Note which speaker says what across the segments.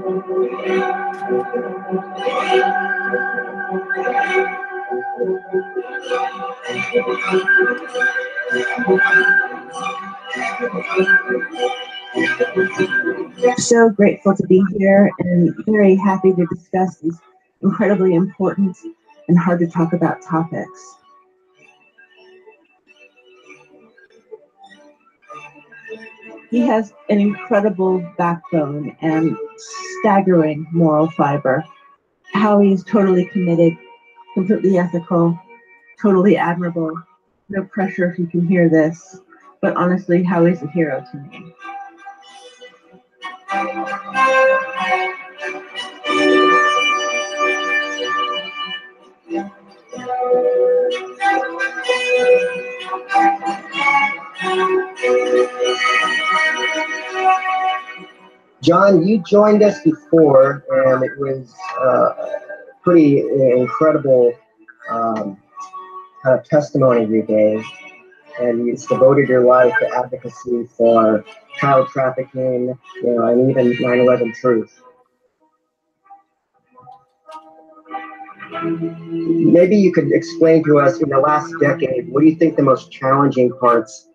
Speaker 1: So grateful to be here and very happy to discuss these incredibly important and hard to talk about topics. He has an incredible backbone and staggering moral fiber. Howie is totally committed, completely ethical, totally admirable. No pressure if you can hear this, but honestly, Howie's a hero to me.
Speaker 2: John, you joined us before, and it was pretty incredible kind of testimony you gave, and you devoted your life to advocacy for child trafficking, and even 9/11 truth. Maybe you could explain to us, in the last decade, what do you think the most challenging parts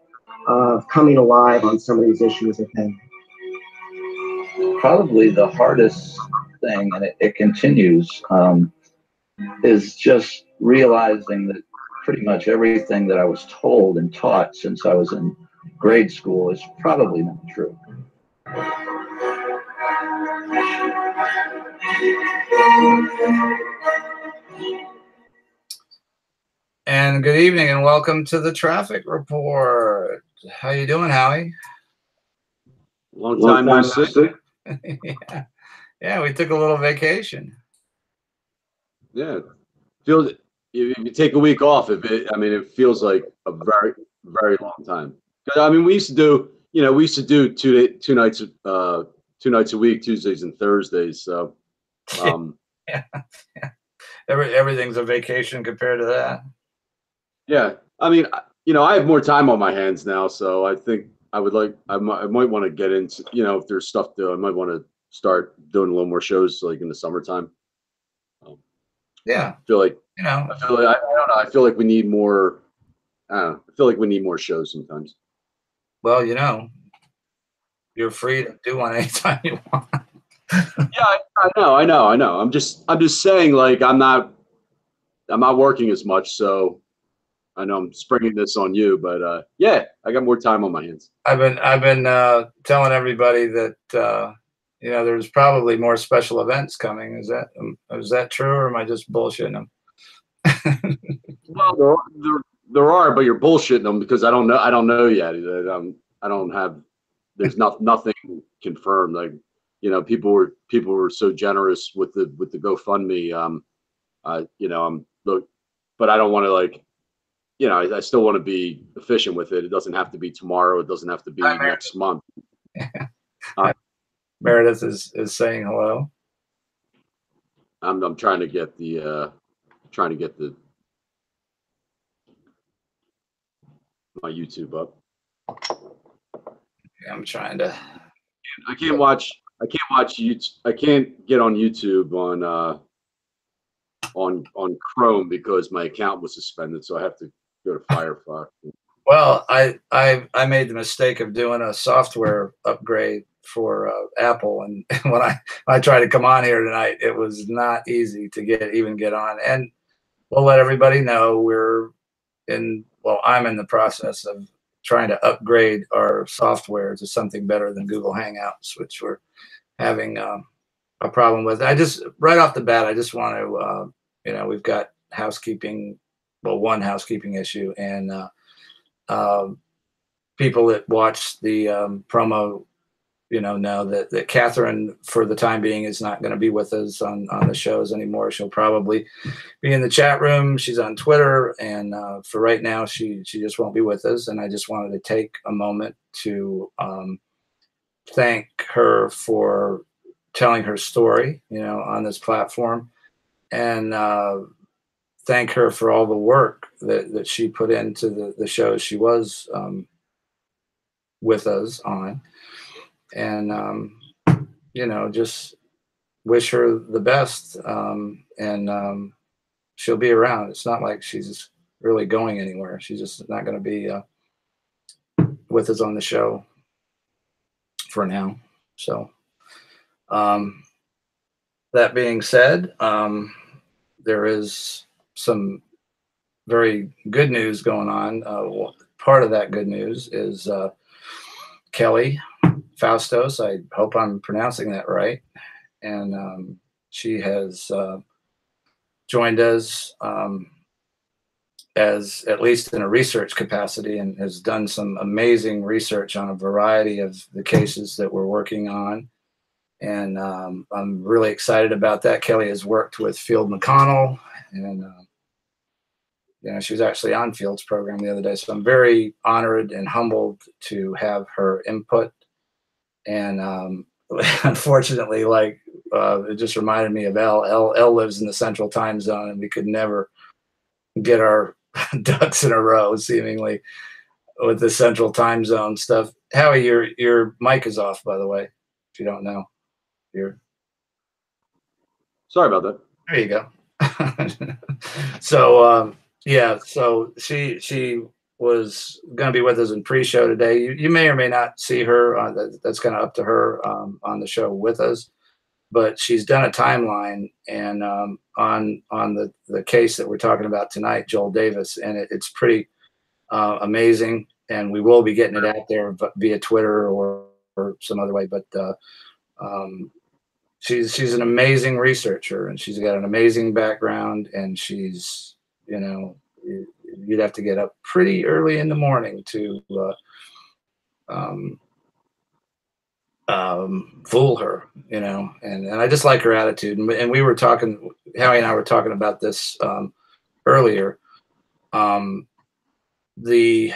Speaker 2: of coming alive on some of these issues have been?
Speaker 3: Probably the hardest thing, and it continues, is just realizing that pretty much everything that I was told and taught since I was in grade school is probably not true.
Speaker 4: And good evening and welcome to the Traffic Report. How you doing, Howie?
Speaker 5: Long time no see.
Speaker 4: Yeah, we took a little vacation.
Speaker 5: Yeah, feels if you take a week off, it feels like a very, very long time. I mean, we used to do two nights a week, Tuesdays and Thursdays. So,
Speaker 4: yeah. Everything's a vacation compared to that.
Speaker 5: Yeah, I mean, I have more time on my hands now, so I think I might want to get into, if there's stuff to, I might want to start doing a little more shows like in the summertime.
Speaker 4: Yeah,
Speaker 5: I feel like
Speaker 4: I don't
Speaker 5: know. I feel like we need more. I feel like we need more shows sometimes.
Speaker 4: Well, you're free to do one anytime you want.
Speaker 5: Yeah, I know. I'm just saying, like, I'm not working as much, so I know I'm springing this on you, but yeah, I got more time on my hands.
Speaker 4: I've been telling everybody that there's probably more special events coming. Is that true, or am I just bullshitting them?
Speaker 5: Well, there are, but you're bullshitting them because I don't know yet. I don't have. There's nothing confirmed. Like, people were so generous with the GoFundMe. But I don't want to I still want to be efficient with it. It doesn't have to be tomorrow. It doesn't have to be next month.
Speaker 4: Meredith is saying hello.
Speaker 5: I'm trying to get my YouTube up.
Speaker 4: Yeah, I'm trying to.
Speaker 5: I can't watch YouTube. I can't get on YouTube on Chrome because my account was suspended, so I have to go to Firefox.
Speaker 4: Well, I made the mistake of doing a software upgrade for Apple, and when I tried to come on here tonight, it was not easy to get on. And we'll let everybody know I'm in the process of trying to upgrade our software to something better than Google Hangouts, which we're having a problem with. Right off the bat, I just want to, we've got one housekeeping issue, and people that watch the promo, know that Catherine, for the time being, is not going to be with us on the shows anymore. She'll probably be in the chat room. She's on Twitter, and for right now, she just won't be with us. And I just wanted to take a moment to thank her for telling her story, on this platform, and thank her for all the work that she put into the shows she was with us on. And, just wish her the best, and she'll be around. It's not like she's really going anywhere. She's just not going to be with us on the show for now. So that being said, there is some very good news going on. Part of that good news is Kelly Faustos. I hope I'm pronouncing that right. And she has joined us as, at least in a research capacity, and has done some amazing research on a variety of the cases that we're working on. And I'm really excited about that. Kelly has worked with Field McConnell, and she was actually on Field's program the other day. So I'm very honored and humbled to have her input. And unfortunately, it just reminded me of Elle. Elle lives in the Central Time Zone, and we could never get our ducks in a row, seemingly, with the Central Time Zone stuff. Howie, your mic is off, by the way, if you don't know.
Speaker 5: Sorry about that.
Speaker 4: There you go. So so she was going to be with us in pre-show today. You may or may not see her. That's kind of up to her on the show with us. But she's done a timeline and on the case that we're talking about tonight, Joel Davis, and it's pretty amazing. And we will be getting it out there via Twitter or some other way. But she's an amazing researcher, and she's got an amazing background, and she's, you'd have to get up pretty early in the morning to fool her, and I just like her attitude. And we were talking, Howie and I were talking about this earlier. The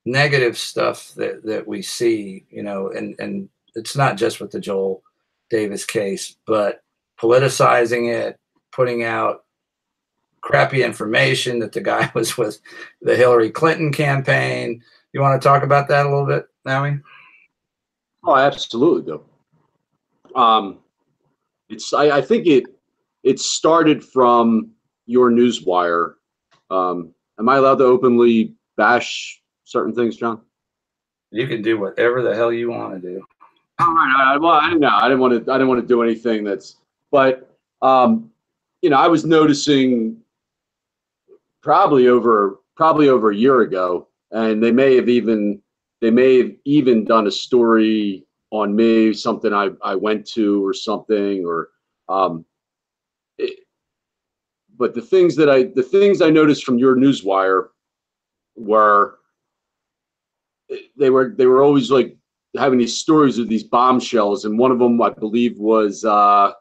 Speaker 4: negative stuff that we see, and it's not just with the Joel Davis case, but politicizing it, putting out crappy information that the guy was with the Hillary Clinton campaign. You want to talk about that a little bit, Howie?
Speaker 5: Oh, I absolutely do. I think it started from your newswire. Am I allowed to openly bash certain things, John?
Speaker 4: You can do whatever the hell you want to do.
Speaker 5: All right. Well, I didn't want to do anything but I was noticing probably over a year ago, and they may have even done a story on me, something I went to or something, or but the things I noticed from your newswire were they were always like having these stories of these bombshells, and one of them I believe was I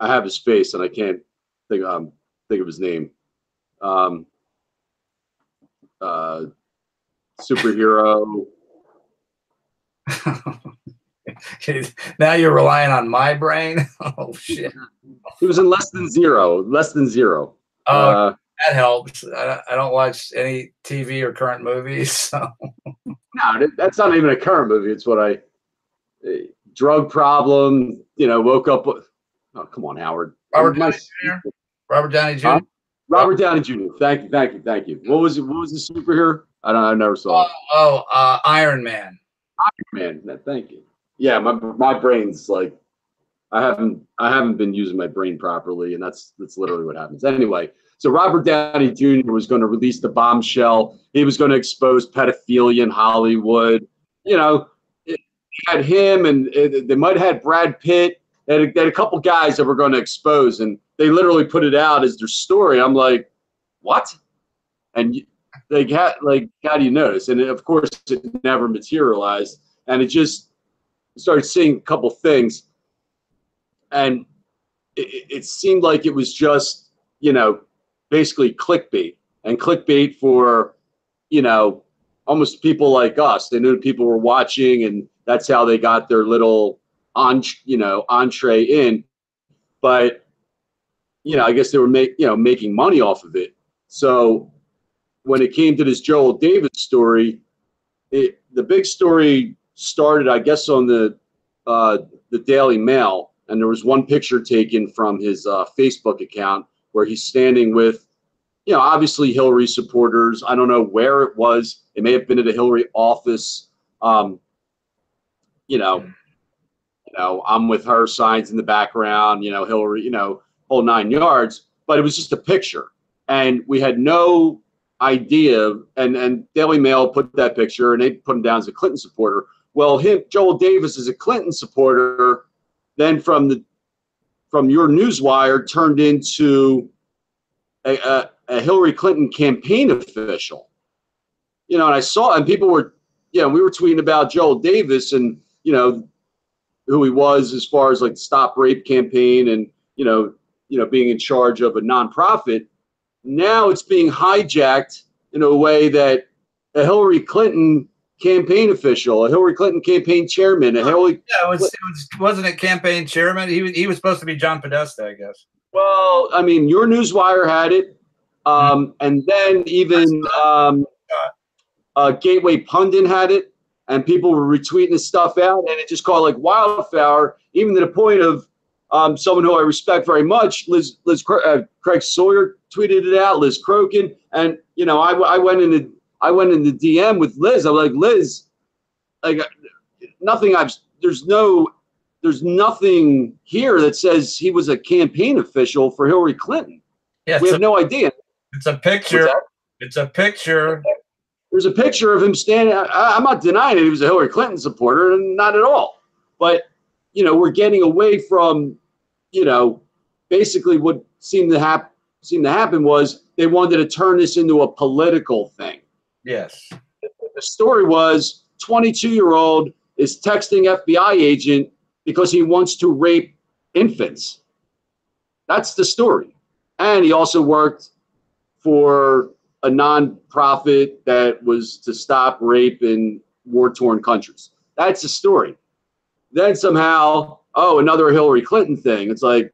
Speaker 5: have his face and I can't think of his name. Superhero.
Speaker 4: Now you're relying on my brain. Oh shit!
Speaker 5: He was in Less Than Zero.
Speaker 4: Oh, that helps. I don't watch any TV or current movies. So.
Speaker 5: No, that's not even a current movie. It's what drug problem. Woke up. Oh, come on, Howard.
Speaker 4: Robert Downey Jr. Robert Downey Jr.
Speaker 5: Robert Downey Jr. Thank you. What was the superhero? I never saw it.
Speaker 4: Iron Man.
Speaker 5: Iron Man. Thank you. Yeah, my brain's like, I haven't been using my brain properly, and that's literally what happens. Anyway, so Robert Downey Jr. was going to release the bombshell. He was going to expose pedophilia in Hollywood. It had him, and they might have had Brad Pitt. They had a couple guys that were going to expose, and they literally put it out as their story. I'm like, what? And they got how do you notice? And of course, it never materialized, and it just started seeing a couple things, and it seemed like it was just basically clickbait, and clickbait for almost people like us. They knew people were watching, and that's how they got their little entree in. But I guess they were making money off of it. So when it came to this Joel Davis story, the big story started, I guess, on the the Daily Mail, and there was one picture taken from his Facebook account where he's standing with, obviously Hillary supporters. I don't know where it was. It may have been at a Hillary office. I'm with her, signs in the background, Hillary, whole 9 yards. But it was just a picture, and we had no idea. And Daily Mail put that picture, and they put him down as a Clinton supporter. Well, Joel Davis is a Clinton supporter. Then from your newswire turned into a Hillary Clinton campaign official. And I saw, and people were, we were tweeting about Joel Davis and who he was as far as like the Stop Rape campaign and being in charge of a nonprofit. Now it's being hijacked in a way that a Hillary Clinton campaign official, a Hillary Clinton campaign chairman,
Speaker 4: wasn't it campaign chairman? He was supposed to be John Podesta, I guess.
Speaker 5: Well, I mean, your newswire had it, and then even Gateway Pundit had it, and people were retweeting this stuff out, and it just caught like wildfire, even to the point of someone who I respect very much, Craig Sawyer tweeted it out, Liz Crokin, and I went in the DM with Liz. I'm like, Liz, like there's nothing here that says he was a campaign official for Hillary Clinton.
Speaker 4: Yeah,
Speaker 5: we have no idea.
Speaker 4: It's a picture. It's a picture.
Speaker 5: There's a picture of him standing. I'm not denying it. He was a Hillary Clinton supporter, not at all. But we're getting away from, basically what seemed to happen was they wanted to turn this into a political thing.
Speaker 4: Yes.
Speaker 5: The story was 22-year-old is texting FBI agent because he wants to rape infants. That's the story. And he also worked for a non-profit that was to stop rape in war-torn countries. That's the story. Then somehow, another Hillary Clinton thing. It's like,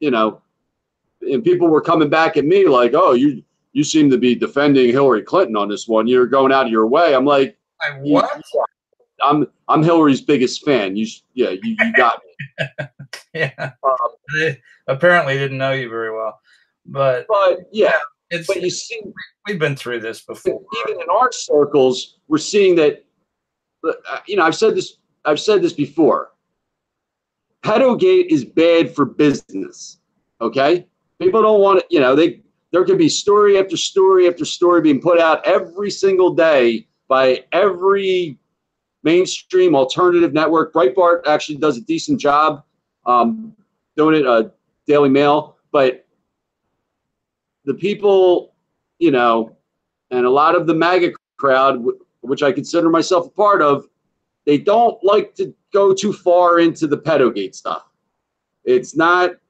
Speaker 5: and people were coming back at me like, oh, you seem to be defending Hillary Clinton on this one. You're going out of your way. I'm like,
Speaker 4: what?
Speaker 5: I'm Hillary's biggest fan. You got me.
Speaker 4: Yeah. They apparently didn't know you very well, but
Speaker 5: yeah.
Speaker 4: But
Speaker 5: you see,
Speaker 4: we've been through this before.
Speaker 5: Even in our circles, we're seeing that. I've said this before. Pedogate is bad for business. Okay, people don't want it. There could be story after story after story being put out every single day by every mainstream alternative network. Breitbart actually does a decent job doing it. Daily Mail, but the people, and a lot of the MAGA crowd, which I consider myself a part of, they don't like to go too far into the pedogate stuff. It's bad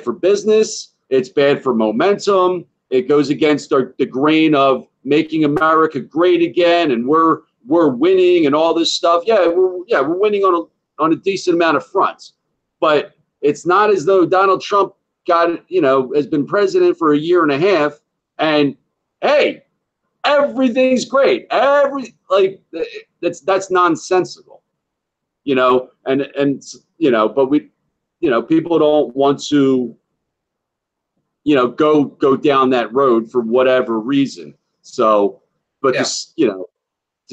Speaker 5: for business. It's bad for momentum. It goes against the grain of making America great again, and we're winning and all this stuff. Yeah, we're winning on a decent amount of fronts, but it's not as though Donald Trump has been president for a year and a half, and hey, everything's great. That's nonsensical, but people don't want to, go down that road for whatever reason. So, but to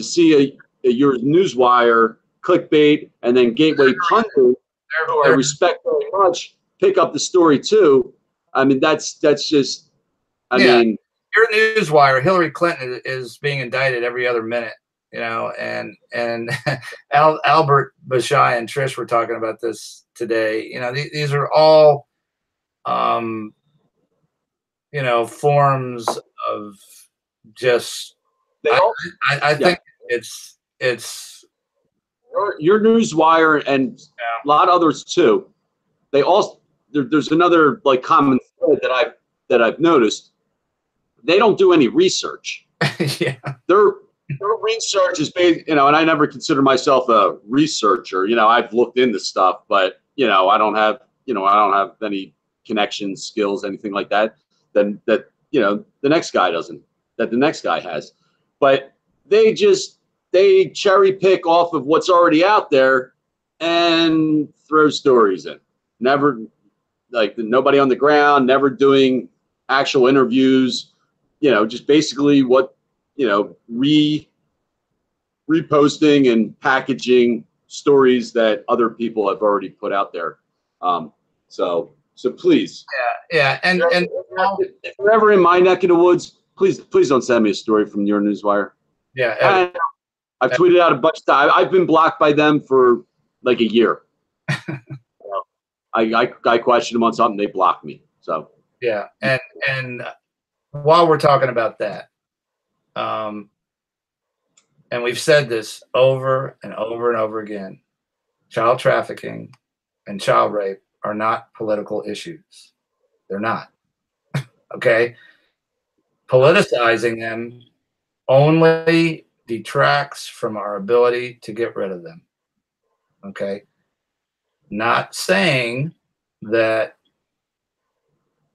Speaker 5: see your newswire clickbait and then Gateway Pundit, who I respect very much, pick up the story too. I mean, that's just, I mean,
Speaker 4: your newswire, Hillary Clinton is being indicted every other minute, and Albert Bashai and Trish were talking about this today. These are all, forms of just, I think it's
Speaker 5: your newswire and a lot of others too. They all, there's another like common thread that I've noticed. They don't do any research.
Speaker 4: Yeah.
Speaker 5: Their research is based, and I never consider myself a researcher. I've looked into stuff, but I don't have any connections, skills, anything like that. That the next guy doesn't. That the next guy has. But they cherry pick off of what's already out there, and throw stories in. Never, like, nobody on the ground, never doing actual interviews, just basically what, reposting and packaging stories that other people have already put out there. So please.
Speaker 4: Yeah. And
Speaker 5: if you're ever in my neck of the woods, please don't send me a story from your newswire.
Speaker 4: Yeah.
Speaker 5: And I've tweeted out a bunch of times. I've been blocked by them for like a year. I questioned them on something, they blocked me. So
Speaker 4: yeah. And while we're talking about that, and we've said this over and over and over again, child trafficking and child rape are not political issues. They're not. Okay? Politicizing them only detracts from our ability to get rid of them. Okay? Not saying that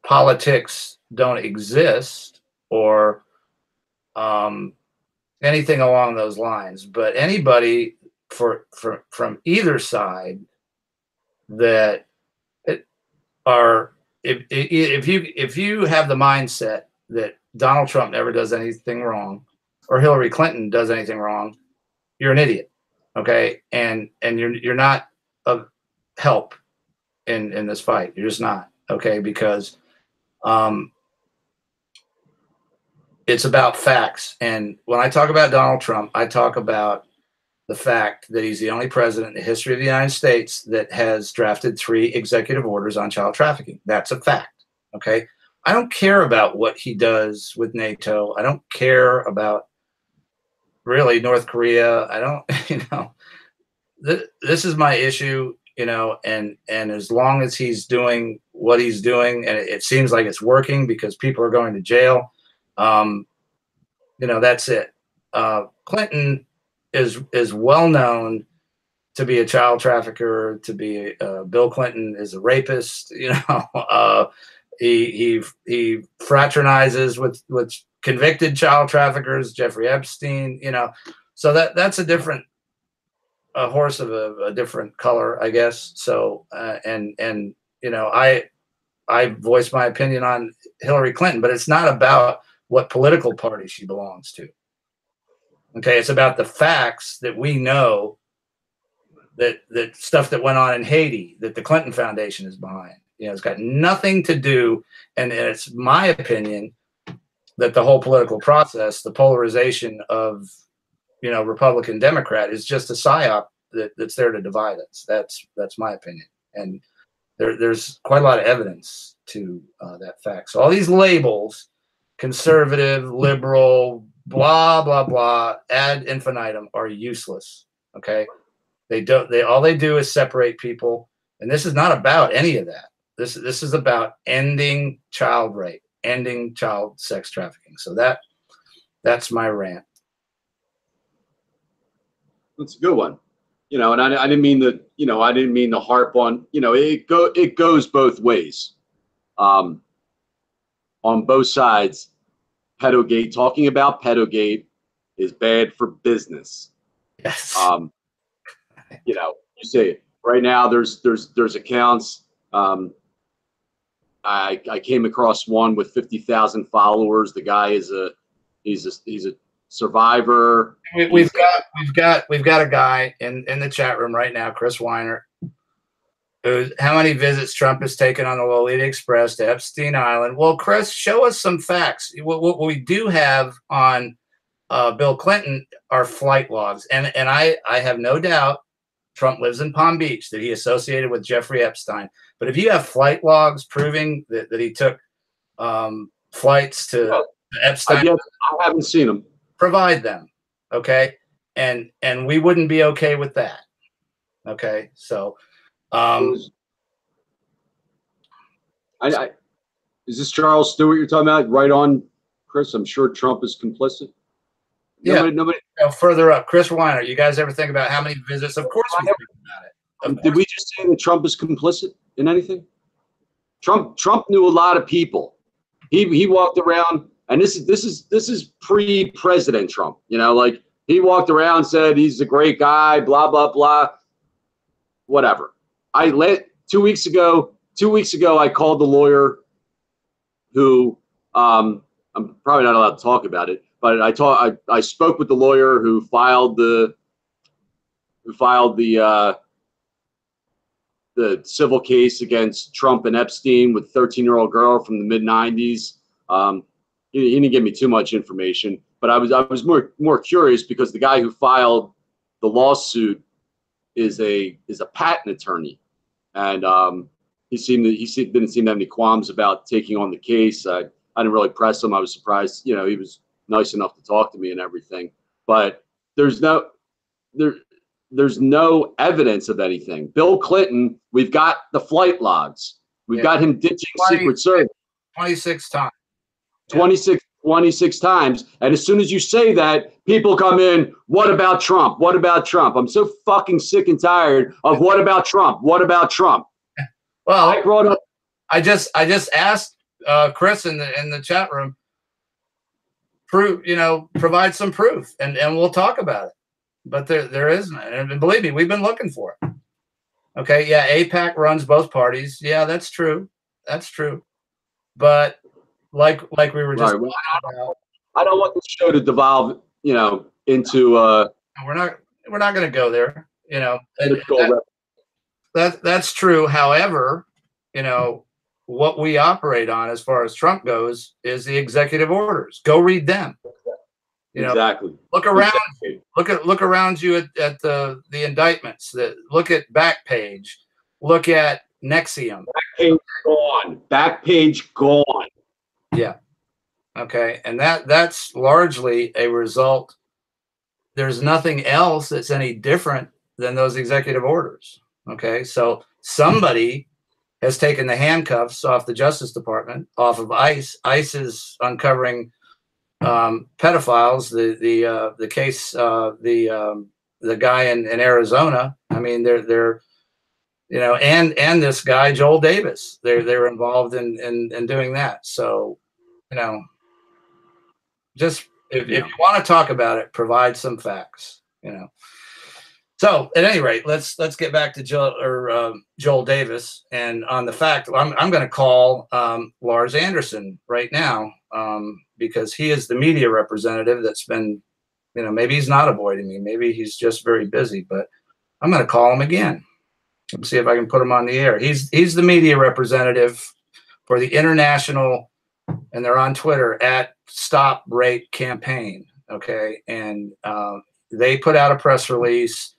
Speaker 4: politics don't exist or anything along those lines, but anybody from either side that are if you have the mindset that Donald Trump never does anything wrong or Hillary Clinton does anything wrong, you're an idiot. Okay, and you're not of help in this fight. You're just not. Okay, because it's about facts. And when I talk about Donald Trump, I talk about the fact that he's the only president in the history of the United States that has drafted 3 executive orders on child trafficking. That's a fact. Okay. I don't care about what he does with NATO. I don't care about really North Korea. I don't, this is my issue, and as long as he's doing what he's doing, and it seems like it's working because people are going to jail, that's it. Clinton is well known to be a child trafficker, to be Bill Clinton is a rapist. He fraternizes with convicted child traffickers, Jeffrey Epstein. So that's a different horse of a different color, I guess. So I voiced my opinion on Hillary Clinton, but it's not about what political party she belongs to. Okay, it's about the facts that we know, that stuff that went on in Haiti, that the Clinton Foundation is behind. It's got nothing to do, and it's my opinion that the whole political process, the polarization of, Republican Democrat, is just a psyop that's there to divide us. That's my opinion, and there's quite a lot of evidence to that fact. So all these labels, conservative, liberal, blah blah blah, ad infinitum, are useless. Okay, all they do is separate people, and this is not about any of that. This is about ending child rape, ending child sex trafficking. So that's my rant.
Speaker 5: That's a good one. And I didn't mean to harp on, it goes both ways. On both sides, pedogate, talking about pedogate is bad for business.
Speaker 4: Yes.
Speaker 5: You say right now there's accounts. I came across one with 50,000 followers. The guy he's a survivor.
Speaker 4: We've got a guy in the chat room right now, Chris Weiner. How many visits Trump has taken on the Lolita Express to Epstein Island? Well, Chris, show us some facts. What we do have on Bill Clinton are flight logs, and I have no doubt Trump lives in Palm Beach, that he associated with Jeffrey Epstein. But if you have flight logs proving that he took flights to Epstein,
Speaker 5: I haven't seen them. Provide
Speaker 4: them, okay? And we wouldn't be okay with that, okay? So,
Speaker 5: is this Charles Stewart you're talking about? Right on, Chris. I'm sure Trump is complicit. Nobody.
Speaker 4: Further up, Chris Weiner. You guys ever think about how many visits? Of course we think about it.
Speaker 5: Did we just say that Trump is complicit in anything? Trump knew a lot of people. He walked around, and this is pre-president Trump. He walked around, said he's a great guy, blah blah blah. whatever. 2 weeks ago, I called the lawyer who, I'm probably not allowed to talk about it, but I spoke with the lawyer who filed the civil case against Trump and Epstein with 13-year-old girl from the mid-90s. He didn't give me too much information, but I was more curious because the guy who filed the lawsuit is a patent attorney, and he didn't seem to have any qualms about taking on the case. I didn't really press him. I was surprised. He was nice enough to talk to me and everything, but there's no evidence of anything. Bill Clinton, we've got the flight logs. We've got him ditching Secret Service
Speaker 4: 26 times.
Speaker 5: 26 times. And as soon as you say that, people come in, what about Trump? What about Trump? I'm so fucking sick and tired of what about Trump? What about Trump?
Speaker 4: Well,
Speaker 5: I brought up.
Speaker 4: I just asked Chris in the chat room, provide some proof, and we'll talk about it. But there isn't, and believe me, we've been looking for it. Okay, yeah, AIPAC runs both parties. Yeah, that's true. That's true. But like we were just talking about,
Speaker 5: I don't want this show to devolve, into.
Speaker 4: We're not going to go there. That's true. However, what we operate on as far as Trump goes is the executive orders. Go read them.
Speaker 5: Exactly.
Speaker 4: Look around. Look around you at the indictments. Look at Backpage. Look at Nexium.
Speaker 5: Backpage gone. Backpage gone.
Speaker 4: Yeah. Okay. And that's largely a result. There's nothing else that's any different than those executive orders. Okay. So somebody has taken the handcuffs off the Justice Department, off of ICE. ICE is uncovering pedophiles. The case, the guy in Arizona. I mean, they're and this guy Joel Davis. They're involved in doing that. So, just if you want to talk about it, provide some facts. So at any rate, let's get back to Joel Davis, and on the fact I'm going to call Lars Anderson right now because he is the media representative that's been, maybe he's not avoiding me, maybe he's just very busy, but I'm going to call him again. Let's see if I can put him on the air. He's the media representative for the international, and they're on Twitter at Stop Rape Campaign. Okay, and they put out a press release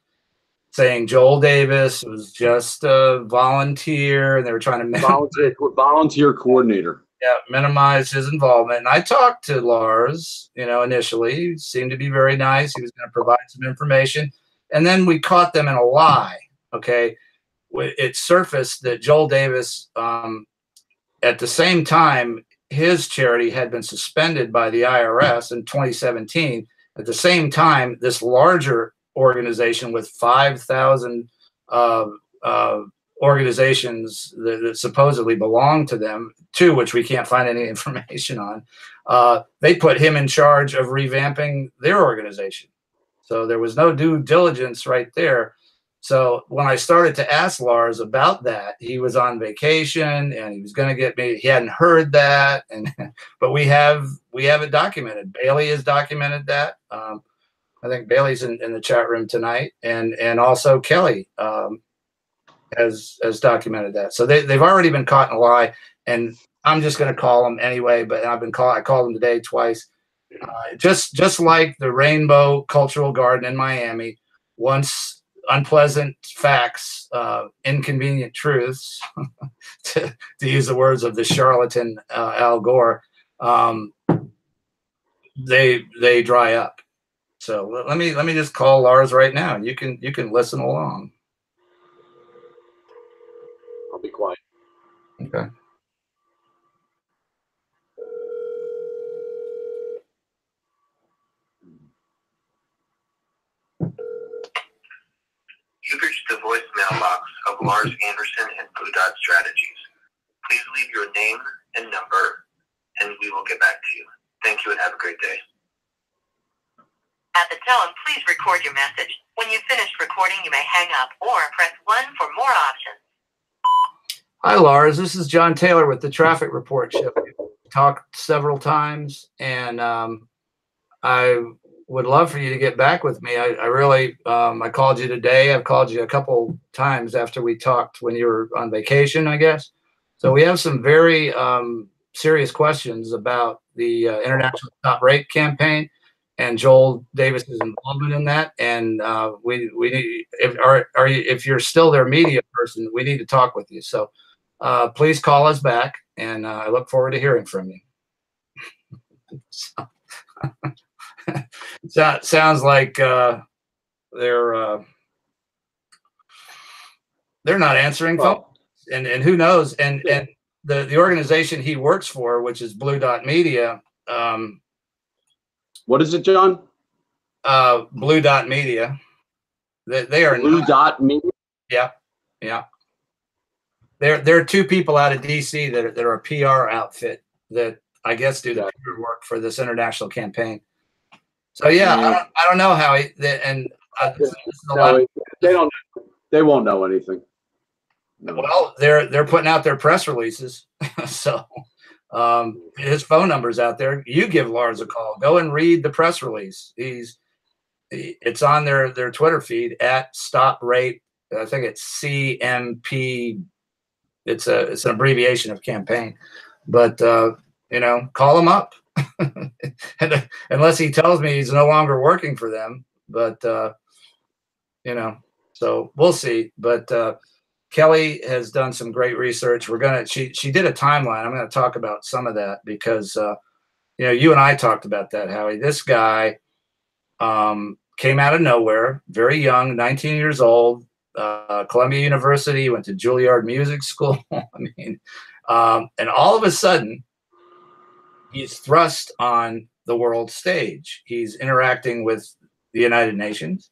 Speaker 4: saying Joel Davis was just a volunteer, and they were trying to
Speaker 5: volunteer coordinator.
Speaker 4: Yeah, minimize his involvement. And I talked to Lars, initially. He seemed to be very nice. He was going to provide some information. And then we caught them in a lie, okay? It surfaced that Joel Davis, at the same time, his charity had been suspended by the IRS in 2017. At the same time, this larger organization with 5,000 organizations that supposedly belong to them, to which we can't find any information on, they put him in charge of revamping their organization. So there was no due diligence right there. So when I started to ask Lars about that, he was on vacation and he was going to get me. He hadn't heard that, but we have it documented. Bailey has documented that. I think Bailey's in the chat room tonight, and also Kelly has documented that. So they've already been caught in a lie, and I'm just going to call them anyway. But I called them today twice. Just like the Rainbow Cultural Garden in Miami, once unpleasant facts, inconvenient truths, to use the words of the charlatan Al Gore, they dry up. So let me just call Lars right now. You can listen along.
Speaker 5: I'll be quiet.
Speaker 4: Okay.
Speaker 6: You've reached the voicemail box of Lars Anderson and Blue Dot Strategies. Please leave your name and number, and we will get back to you. Thank you and have a great day. At the tone, please record your message. When you've finished recording, you may hang up or press 1 for more options.
Speaker 4: Hi, Lars. This is John Taylor with the Traffic Report Show. We've talked several times, and I would love for you to get back with me. I really, I called you today. I've called you a couple times after we talked when you were on vacation, I guess. So we have some very serious questions about the International Stop Rape campaign and Joel Davis's involvement in that. And we need, if you're still their media person, we need to talk with you. So please call us back, and I look forward to hearing from you. So, sounds like they're not answering phone, and who knows? And the organization he works for, which is Blue Dot Media.
Speaker 5: What is it, John?
Speaker 4: Blue Dot Media. They are
Speaker 5: Blue Dot Media.
Speaker 4: Yeah, yeah. There are two people out of DC that are a PR outfit that I guess do the PR work for this international campaign. So yeah, I don't know how
Speaker 5: they won't know anything.
Speaker 4: No. Well, they're putting out their press releases, so his phone number's out there. You give Lars a call. Go and read the press release. It's on their Twitter feed at Stop Rape. I think it's CMP. It's an abbreviation of campaign, but call him up. Unless he tells me he's no longer working for them, but so we'll see. But Kelly has done some great research. She did a timeline. I'm going to talk about some of that because you and I talked about that, Howie. This guy came out of nowhere, very young, 19 years old, Columbia University, went to Juilliard Music School. I mean, and all of a sudden, he's thrust on the world stage. He's interacting with the United Nations.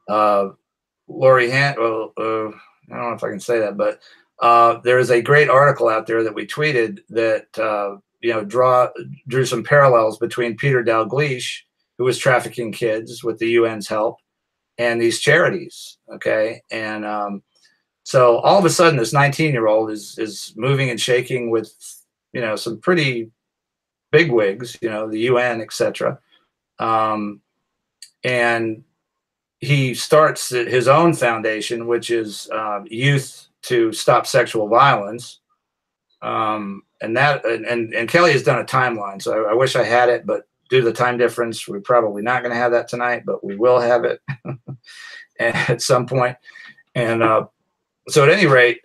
Speaker 4: Lori I don't know if I can say that, but there is a great article out there that we tweeted that drew some parallels between Peter Dalgleish, who was trafficking kids with the UN's help, and these charities. Okay, and so all of a sudden, this 19-year-old is moving and shaking with some pretty bigwigs, the UN, etc. And he starts his own foundation, which is Youth to Stop Sexual Violence. And Kelly has done a timeline, so I wish I had it, but due to the time difference, we're probably not going to have that tonight, but we will have it at some point. And so at any rate,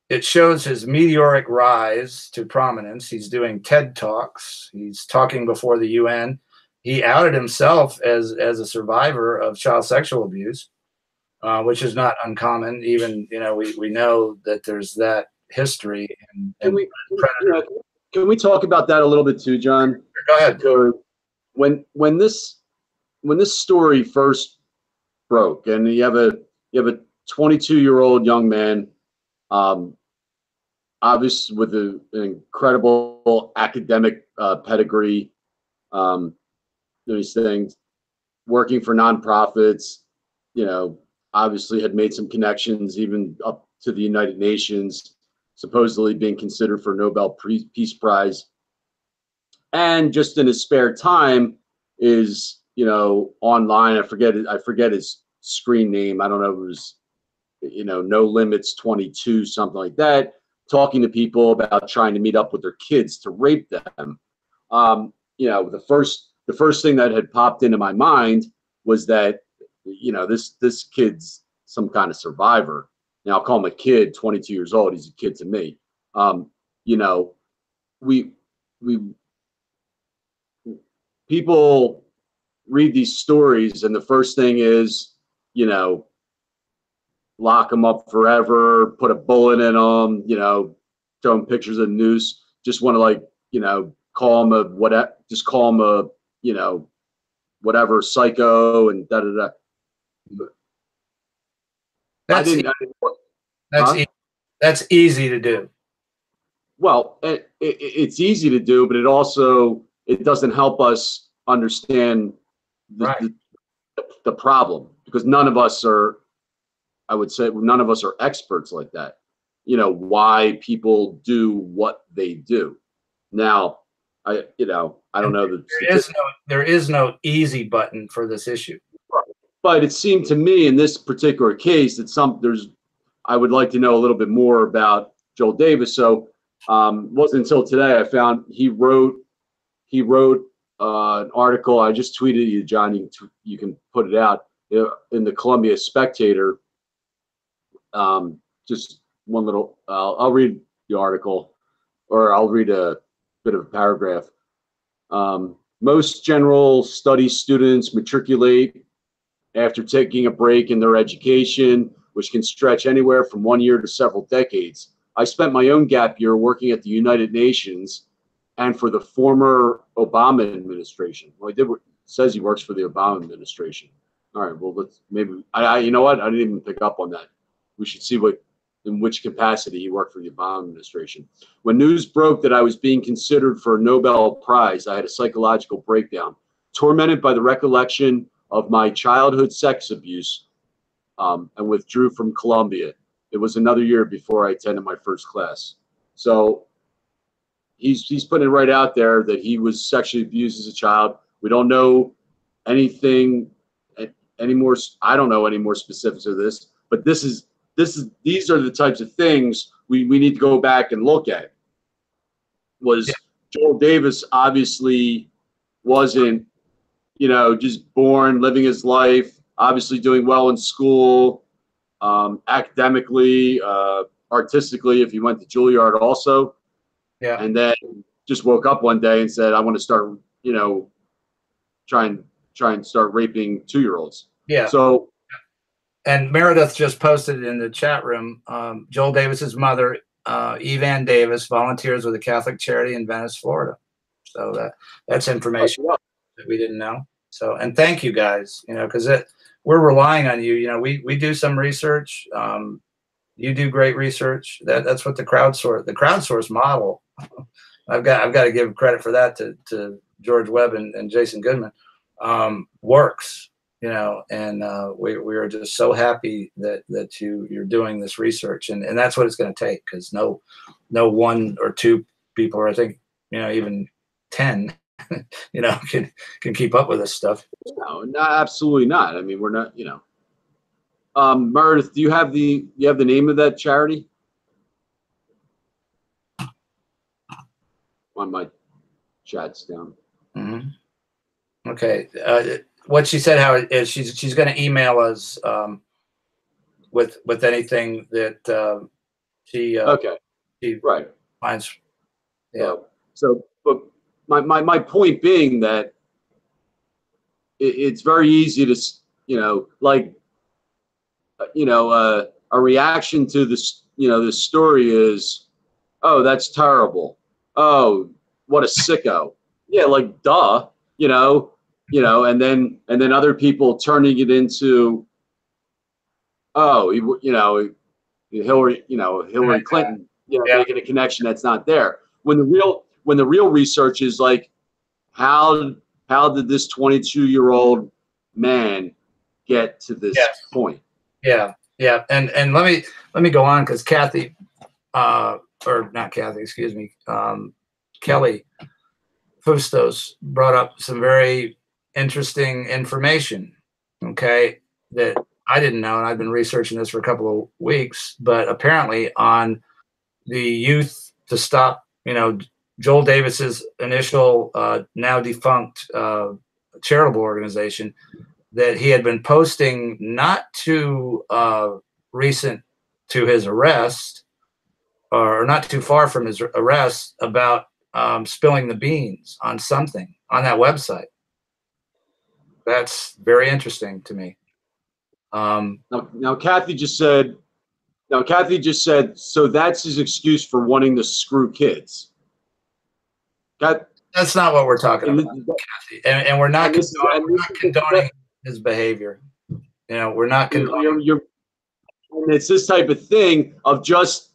Speaker 4: it shows his meteoric rise to prominence. He's doing TED Talks. He's talking before the UN. He outed himself as a survivor of child sexual abuse, which is not uncommon. Even we know that there's that history.
Speaker 5: Can we talk about that a little bit too, John?
Speaker 4: Go ahead.
Speaker 5: So when this story first broke, and you have a 22-year-old young man, obviously with an incredible academic pedigree, these things, working for nonprofits, obviously had made some connections even up to the United Nations, supposedly being considered for Nobel Peace Prize. And just in his spare time is, online. I forget his screen name. I don't know if it was, No Limits 22, something like that, talking to people about trying to meet up with their kids to rape them. The first thing that had popped into my mind was that, this kid's some kind of survivor. Now I'll call him a kid, 22 years old. He's a kid to me. People read these stories, and the first thing is, lock them up forever, put a bullet in them, show them pictures of the noose. Just want to call him a whatever psycho and da da da.
Speaker 4: That's easy to do.
Speaker 5: Well, it's easy to do, but it doesn't help us understand the problem, because none of us are, I would say, none of us are experts like that. You know, why people do what they do. Now, I don't know the statistics.
Speaker 4: There is no easy button for this issue.
Speaker 5: But it seemed to me in this particular case that I would like to know a little bit more about Joel Davis. So wasn't until today I found he wrote an article. I just tweeted you, John. You can put it out in the Columbia Spectator. Just one little. I'll read the article, or I'll read a bit of a paragraph. Most general study students matriculate after taking a break in their education, which can stretch anywhere from 1 year to several decades. I spent my own gap year working at the United Nations and for the former Obama administration. Well, says he works for the Obama administration. All right, well, you know what? I didn't even pick up on that. We should see in which capacity he worked for the Obama administration. When news broke that I was being considered for a Nobel Prize, I had a psychological breakdown, tormented by the recollection of my childhood sex abuse, and withdrew from Columbia. It was another year before I attended my first class. So he's putting it right out there that he was sexually abused as a child. We don't know anything anymore. I don't know any more specifics of this, but these are the types of things we need to go back and look at. Joel Davis obviously wasn't, just born, living his life, obviously doing well in school, academically, artistically, if he went to Juilliard also.
Speaker 4: Yeah.
Speaker 5: And then just woke up one day and said, I want to start, try and start raping 2-year-olds.
Speaker 4: Yeah.
Speaker 5: So.
Speaker 4: And Meredith just posted in the chat room, Joel Davis's mother, Evan Davis, volunteers with a Catholic charity in Venice, Florida. So that's information that we didn't know. So, and thank you guys, because we're relying on you. We do some research. You do great research. That's what the crowdsource model. I've got to give credit for that to George Webb and Jason Goodman. Works, and we are just so happy that you're doing this research, and that's what it's going to take, because no one or two people, or I think even 10 can keep up with this stuff.
Speaker 5: No, absolutely not. I mean, we're not, Meredith, do you have the name of that charity? On my chats down.
Speaker 4: Mm-hmm. Okay. What she said, how it is, she's going to email us with anything that she
Speaker 5: right
Speaker 4: finds. Yeah.
Speaker 5: So, but my point being that it's very easy to a reaction to this this story is, oh, that's terrible, oh, what a sicko, yeah, like duh, and then other people turning it into, oh, Hillary Clinton, making a connection that's not there, when the real research is like, how did this 22-year-old man get to this point?
Speaker 4: Yeah. And let me go on, because Kathy, or not Kathy, excuse me, Kelly Fustos brought up some very interesting information, okay, that I didn't know, and I've been researching this for a couple of weeks, but apparently on the Youth to Stop, Joel Davis's initial, now defunct charitable organization, that he had been posting not too recent to his arrest, or not too far from his arrest, about spilling the beans on something on that website. That's very interesting to me.
Speaker 5: Now Kathy just said, so that's his excuse for wanting to screw kids.
Speaker 4: That's not what we're talking about, Kathy. And we're not condoning his behavior. We're not condoning.
Speaker 5: It's this type of thing of just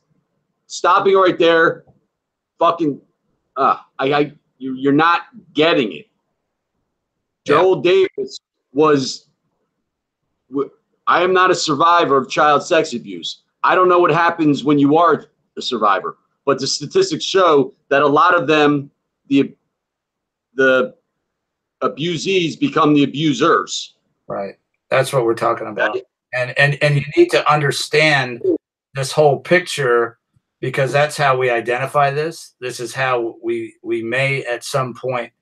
Speaker 5: stopping right there, fucking. You're not getting it. Joel Davis was, I am not a survivor of child sex abuse. I don't know what happens when you are a survivor, but the statistics show that a lot of them, the abusees become the abusers.
Speaker 4: Right. That's what we're talking about. And you need to understand this whole picture, because that's how we identify this. This is how we may at some point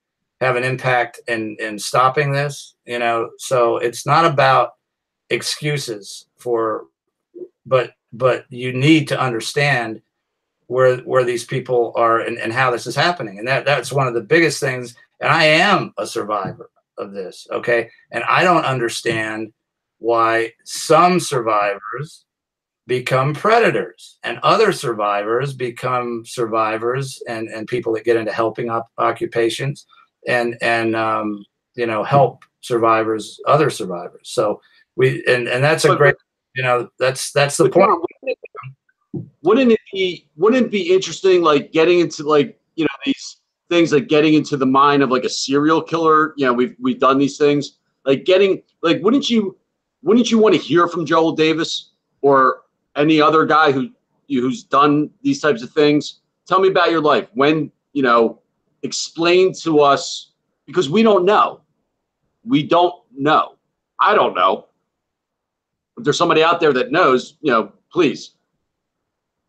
Speaker 4: have an impact in stopping this, you know. So it's not about excuses for, but you need to understand where these people are and how this is happening. And that's one of the biggest things. And I am a survivor of this, okay? And I don't understand why some survivors become predators and other survivors become survivors and people that get into helping occupations and you know, help survivors, other survivors. So that's a great, you know, that's the point.
Speaker 5: Wouldn't it be interesting, like getting into, like, you know, these things, like getting into the mind of like a serial killer? You know, we've done these things, like getting, like, wouldn't you want to hear from Joel Davis or any other guy who's done these types of things? Tell me about your life. When, you know, explain to us, because we don't know. We don't know. I don't know. If there's somebody out there that knows, you know, please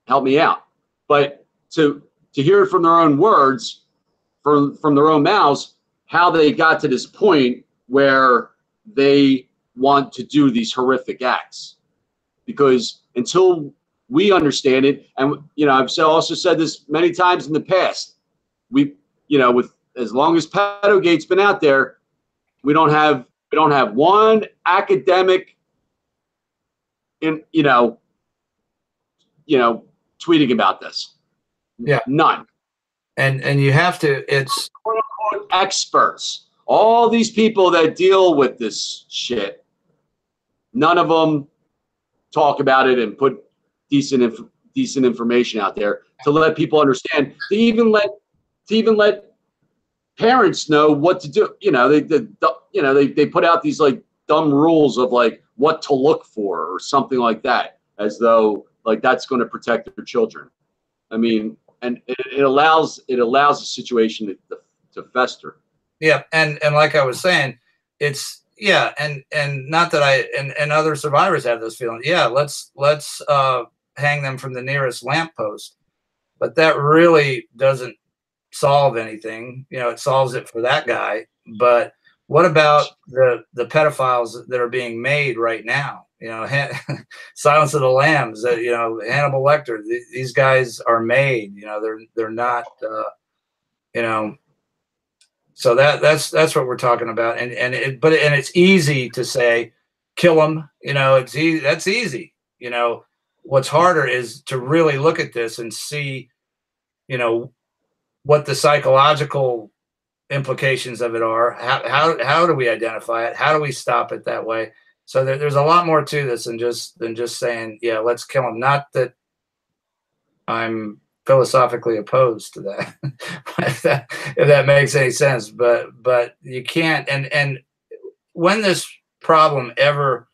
Speaker 5: help me out. But to hear it from their own words, from their own mouths, how they got to this point where they want to do these horrific acts. Because until we understand it, and, you know, I've also said this many times in the past, we, you know, with as long as Pedogate's been out there, we don't have one academic in, you know, tweeting about this.
Speaker 4: Yeah.
Speaker 5: None.
Speaker 4: And you have to, it's
Speaker 5: quote unquote experts. All these people that deal with this shit, none of them talk about it and put decent information out there to let people understand, to even let parents know what to do. You know, they put out these like dumb rules of like what to look for or something like that, as though like that's going to protect their children. I mean, and it allows the situation to fester.
Speaker 4: Yeah, and like I was saying, it's, yeah, and not that and other survivors have this feeling. Yeah, let's hang them from the nearest lamppost, but that really doesn't solve anything. You know, it solves it for that guy, but what about the pedophiles that are being made right now? You know, Silence of the Lambs. You know, Hannibal Lecter. These guys are made. You know, they're not. You know, so that's what we're talking about. And it's easy to say, kill them. You know, it's easy. That's easy. You know, what's harder is to really look at this and see, you know, what the psychological implications of it are. How do we identify it? How do we stop it that way? So there's a lot more to this than just saying, yeah, let's kill them. Not that I'm philosophically opposed to that, if that makes any sense. But you can't. And when this problem ever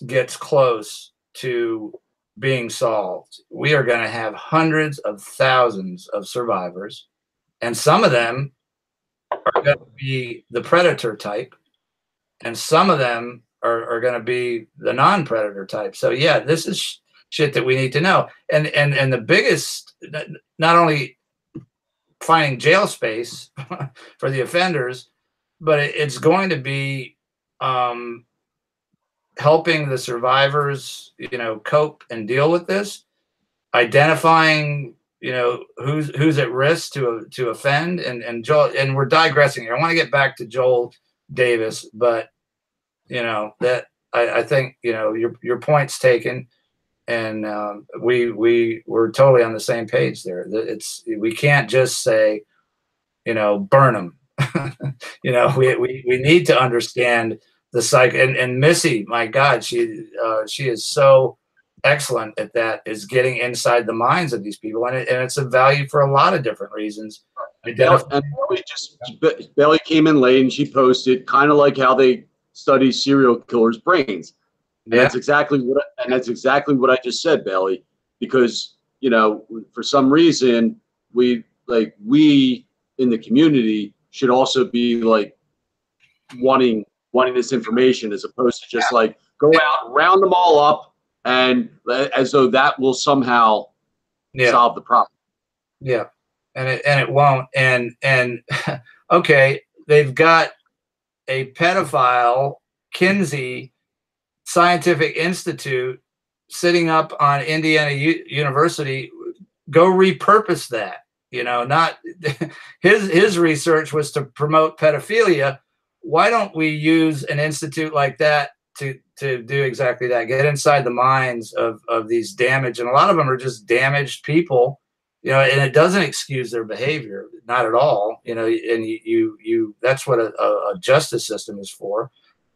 Speaker 4: gets close to being solved, we are going to have hundreds of thousands of survivors, and some of them are going to be the predator type, and some of them are going to be the non-predator type. So yeah, this is shit that we need to know. And the biggest, not only finding jail space for the offenders, but it's going to be helping the survivors, you know, cope and deal with this, identifying, you know, who's at risk to offend. And Joel, and we're digressing here. I want to get back to Joel Davis, but you know, that I think, you know, your point's taken, and we're totally on the same page there. We can't just say, you know, burn them. You know, we need to understand the psych. And Missy, my God, she is so excellent at that, is getting inside the minds of these people, and it's of value for a lot of different reasons.
Speaker 5: Bailey came in late and she posted kind of like how they study serial killers' brains. And that's exactly what I just said, Bailey, because, you know, for some reason we in the community should also be like wanting this information, as opposed to just like go out, round them all up, and as though that will somehow solve the problem.
Speaker 4: Yeah. And it won't. And okay, they've got a pedophile, Kinsey Scientific Institute, sitting up on Indiana University. Go repurpose that. You know, not his research was to promote pedophilia. Why don't we use an institute like that to do exactly that? Get inside the minds of these damaged, and a lot of them are just damaged people. You know, and it doesn't excuse their behavior, not at all. You know, and you that's what a justice system is for.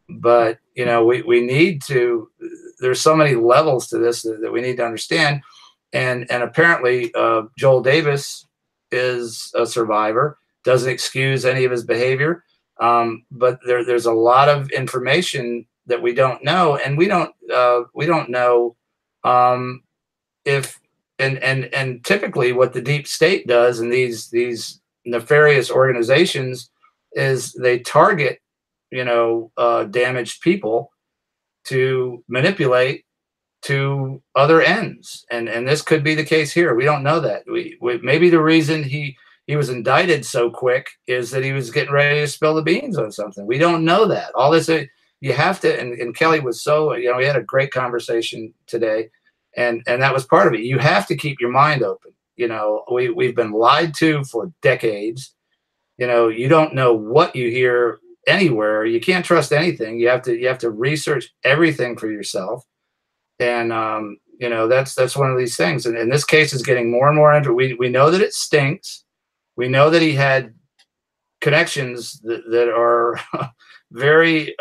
Speaker 4: But, you know, we need to, there's so many levels to this that we need to understand. And apparently Joel Davis is a survivor, doesn't excuse any of his behavior. But there's a lot of information that we don't know, and we don't know if, and typically what the deep state does, and these nefarious organizations, is they target, you know, damaged people to manipulate to other ends, and this could be the case here. We don't know that. We maybe the reason he was indicted so quick is that he was getting ready to spill the beans on something. We don't know that. All this, you have to, and Kelly was so, you know, we had a great conversation today, and that was part of it. You have to keep your mind open. You know, we've been lied to for decades. You know, you don't know what you hear anywhere. You can't trust anything. You have to research everything for yourself. And you know, that's one of these things. And this case is getting more and more into. We know that it stinks. We know that he had connections that are very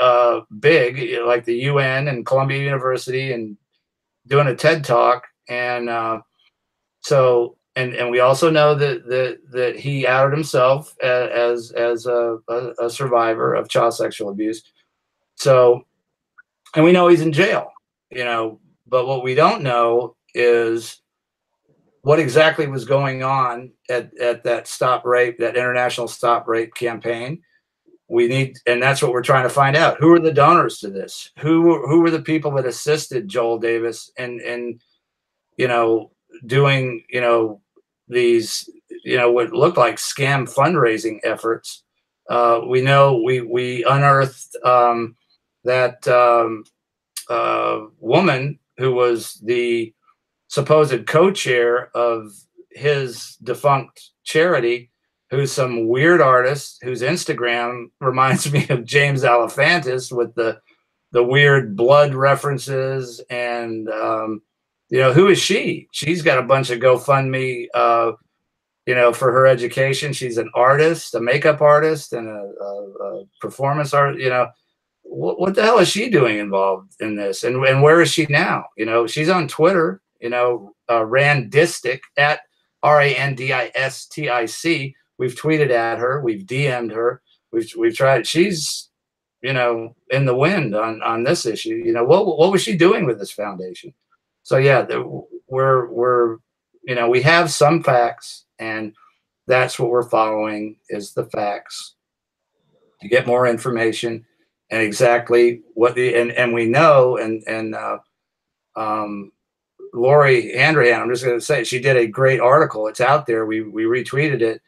Speaker 4: big, like the UN and Columbia University, and doing a TED talk. And so, and we also know that he outed himself as a survivor of child sexual abuse. So, and we know he's in jail, you know, but what we don't know is what exactly was going on at that Stop Rape, that international Stop Rape campaign. We need, and that's what we're trying to find out. Who are the donors to this? Who were the people that assisted Joel Davis and you know, doing, you know, these, you know, what looked like scam fundraising efforts. We know we unearthed that woman who was the supposed co-chair of his defunct charity, who's some weird artist whose Instagram reminds me of James Alefantis with the weird blood references. And you know, who is she? She's got a bunch of GoFundMe, you know, for her education. She's an artist, a makeup artist, and a performance art. You know, what the hell is she doing involved in this? And where is she now? You know, she's on Twitter. You know, Randistic, at RANDISTIC. We've tweeted at her. We've DM'd her. We've tried. She's, you know, in the wind on this issue. You know, what was she doing with this foundation? So yeah, we're you know, we have some facts, and that's what we're following, is the facts, to get more information and exactly what and we know, and Lori Andrehan, I'm just going to say, she did a great article. It's out there. We retweeted it,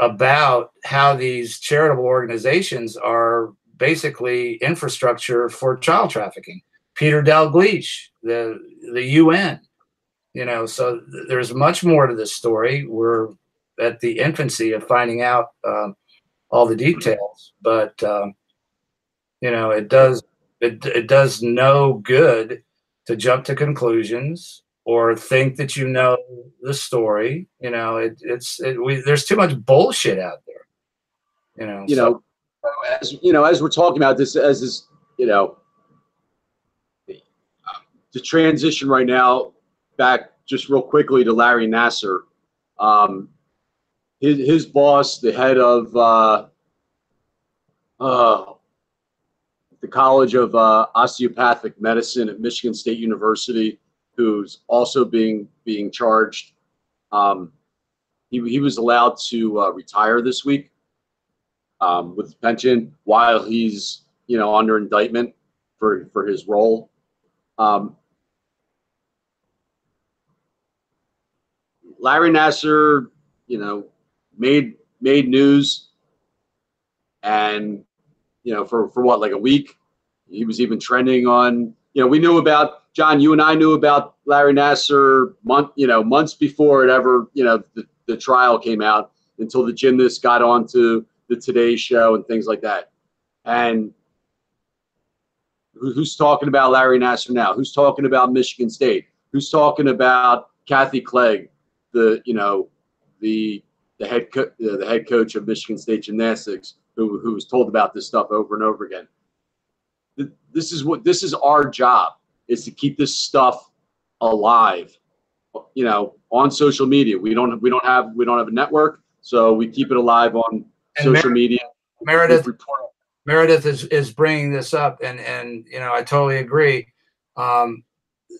Speaker 4: about how these charitable organizations are basically infrastructure for child trafficking. Peter Dalgleish, the UN, you know, so there's much more to this story. We're at the infancy of finding out all the details, but you know, it does no good to jump to conclusions or think that you know the story. You know, there's too much bullshit out there. You know,
Speaker 5: As we're talking about this, you know, to transition right now back just real quickly to Larry Nassar. his boss, the head of the College of Osteopathic Medicine at Michigan State University, who's also being charged. He was allowed to retire this week with his pension while he's under indictment for his role. Larry Nassar, made news, and for what, like a week, he was even trending on. We knew about, John, you and I knew about Larry Nassar months before it ever, the trial came out, until the gymnast got onto the Today Show and things like that. And who's talking about Larry Nassar now? Who's talking about Michigan State? Who's talking about Kathy Clegg, the head coach of Michigan State Gymnastics, who was told about this stuff over and over again? This is our job, is to keep this stuff alive, on social media. We don't have a network, so we keep it alive on social media.
Speaker 4: Meredith is bringing this up, and I totally agree.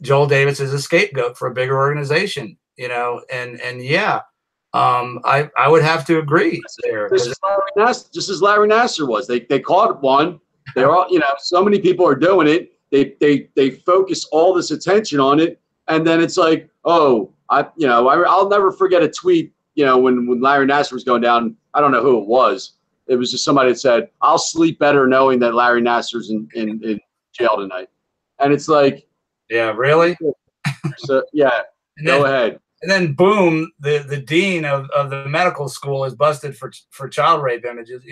Speaker 4: Joel Davis is a scapegoat for a bigger organization, and yeah, I would have to agree there.
Speaker 5: Just as Larry Nassar was, they caught one. They're all, so many people are doing it. They focus all this attention on it, and then it's like, oh, I'll never forget a tweet. When Larry Nassar was going down, I don't know who it was. It was just somebody that said, "I'll sleep better knowing that Larry Nassar's in jail tonight," and it's like,
Speaker 4: yeah, really.
Speaker 5: So yeah, go ahead.
Speaker 4: And then boom, the dean of the medical school is busted for child rape images,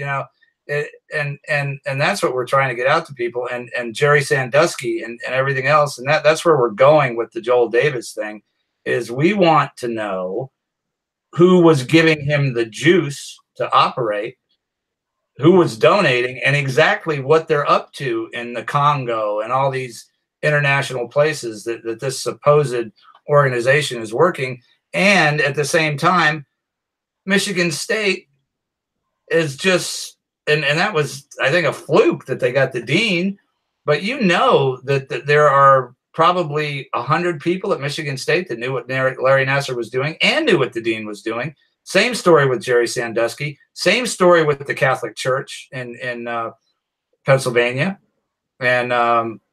Speaker 4: and that's what we're trying to get out to people, and Jerry Sandusky and everything else. And that's where we're going with the Joel Davis thing, is we want to know who was giving him the juice to operate, who was donating, and exactly what they're up to in the Congo and all these international places that this supposed organization is working. And at the same time, Michigan State is just, and that was, I think, a fluke that they got the dean, but that there are probably 100 people at Michigan State that knew what Larry Nassar was doing and knew what the dean was doing. Same story with Jerry Sandusky, same story with the Catholic Church in Pennsylvania. And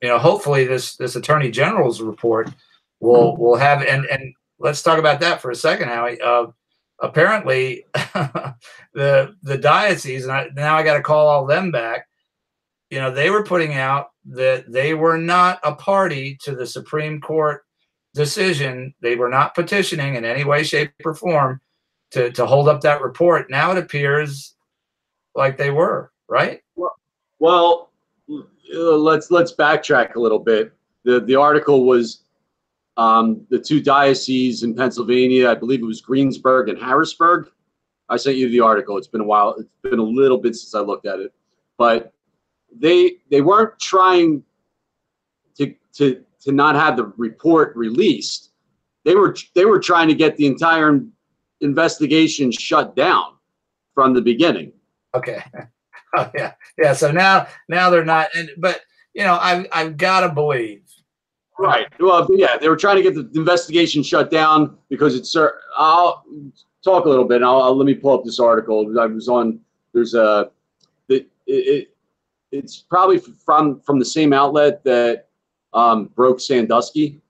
Speaker 4: hopefully this Attorney General's report will have, and let's talk about that for a second, Howie. Apparently, the diocese, and now I got to call all them back. They were putting out that they were not a party to the Supreme Court decision. They were not petitioning in any way, shape, or form to hold up that report. Now it appears like they were, right?
Speaker 5: Well, let's backtrack a little bit. The article was the two dioceses in Pennsylvania. I believe it was Greensburg and Harrisburg. I sent you the article. It's been a while. It's been a little bit since I looked at it, but they weren't trying to not have the report released. They were trying to get the entire investigation shut down from the beginning.
Speaker 4: Okay. Oh, yeah. So now they're not. But I've got to believe.
Speaker 5: Right. Well, yeah, they were trying to get the investigation shut down because it's. I'll talk a little bit. Let me pull up this article. I was on. It's probably from the same outlet that broke Sandusky.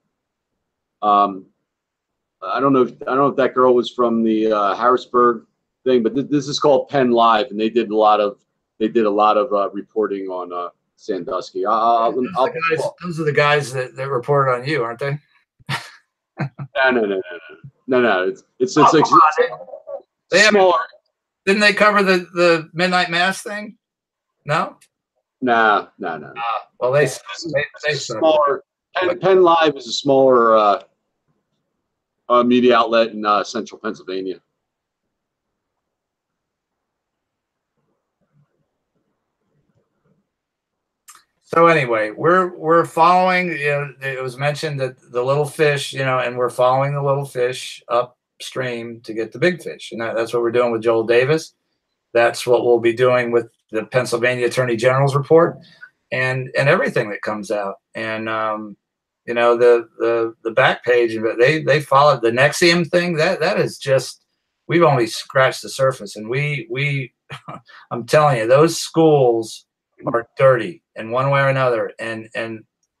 Speaker 5: I don't know if that girl was from the Harrisburg thing, but this is called Penn Live, and they did a lot of reporting on Sandusky.
Speaker 4: Those are the guys that reported on you, aren't they?
Speaker 5: No. It's like smaller.
Speaker 4: Didn't they cover the midnight mass thing? No.
Speaker 5: No.
Speaker 4: Well, they
Speaker 5: smaller. Penn Live is a smaller media outlet in central Pennsylvania.
Speaker 4: So anyway, we're following. It was mentioned that the little fish, and we're following the little fish up upstream to get the big fish. And that's what we're doing with Joel Davis. That's what we'll be doing with the Pennsylvania Attorney General's report and everything that comes out. And, you know, the back page, they followed the Nexium thing. That is just, we've only scratched the surface. And we I'm telling you, those schools are dirty in one way or another. And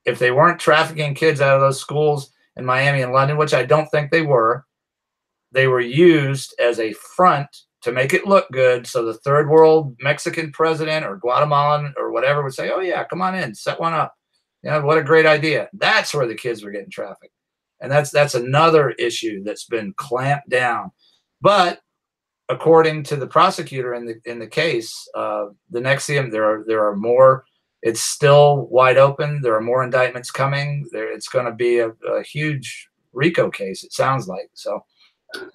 Speaker 4: if they weren't trafficking kids out of those schools in Miami and London, which I don't think they were used as a front to make it look good. So the third world Mexican president or Guatemalan or whatever would say, oh yeah, come on in, set one up. Yeah, what a great idea. That's where the kids were getting trafficked. And that's another issue that's been clamped down. But according to the prosecutor in the case, the Nexium, there are more. It's still wide open. There are more indictments coming. It's going to be a huge RICO case, it sounds like. So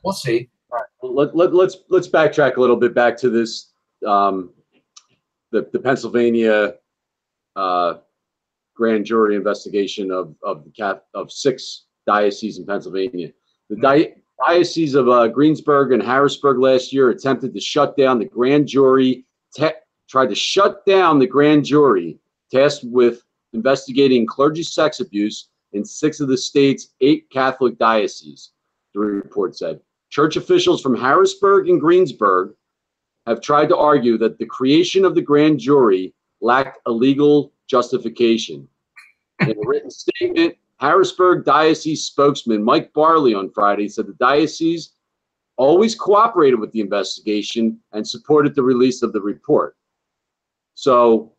Speaker 4: we'll see.
Speaker 5: All right. Let's backtrack a little bit back to this, the Pennsylvania grand jury investigation of 6 dioceses in Pennsylvania. The diocese of Greensburg and Harrisburg last year attempted to shut down the grand jury, tried to shut down the grand jury tasked with investigating clergy sex abuse in 6 of the state's 8 Catholic dioceses, the report said. Church officials from Harrisburg and Greensburg have tried to argue that the creation of the grand jury lacked a legal justification. In a written statement, Harrisburg Diocese spokesman Mike Barley on Friday said the diocese always cooperated with the investigation and supported the release of the report. So,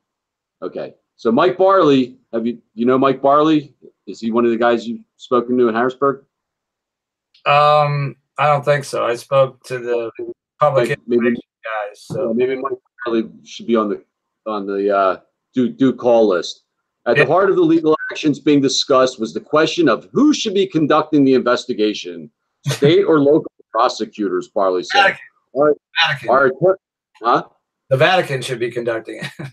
Speaker 5: okay. So Mike Barley, you know Mike Barley? Is he one of the guys you've spoken to in Harrisburg?
Speaker 4: I don't think so. I spoke to the public information guys. So
Speaker 5: maybe Mike Barley should be on the do call list. At the heart of the legal actions being discussed was the question of who should be conducting the investigation, state or local prosecutors, Barley said.
Speaker 4: Vatican. The Vatican should be conducting it.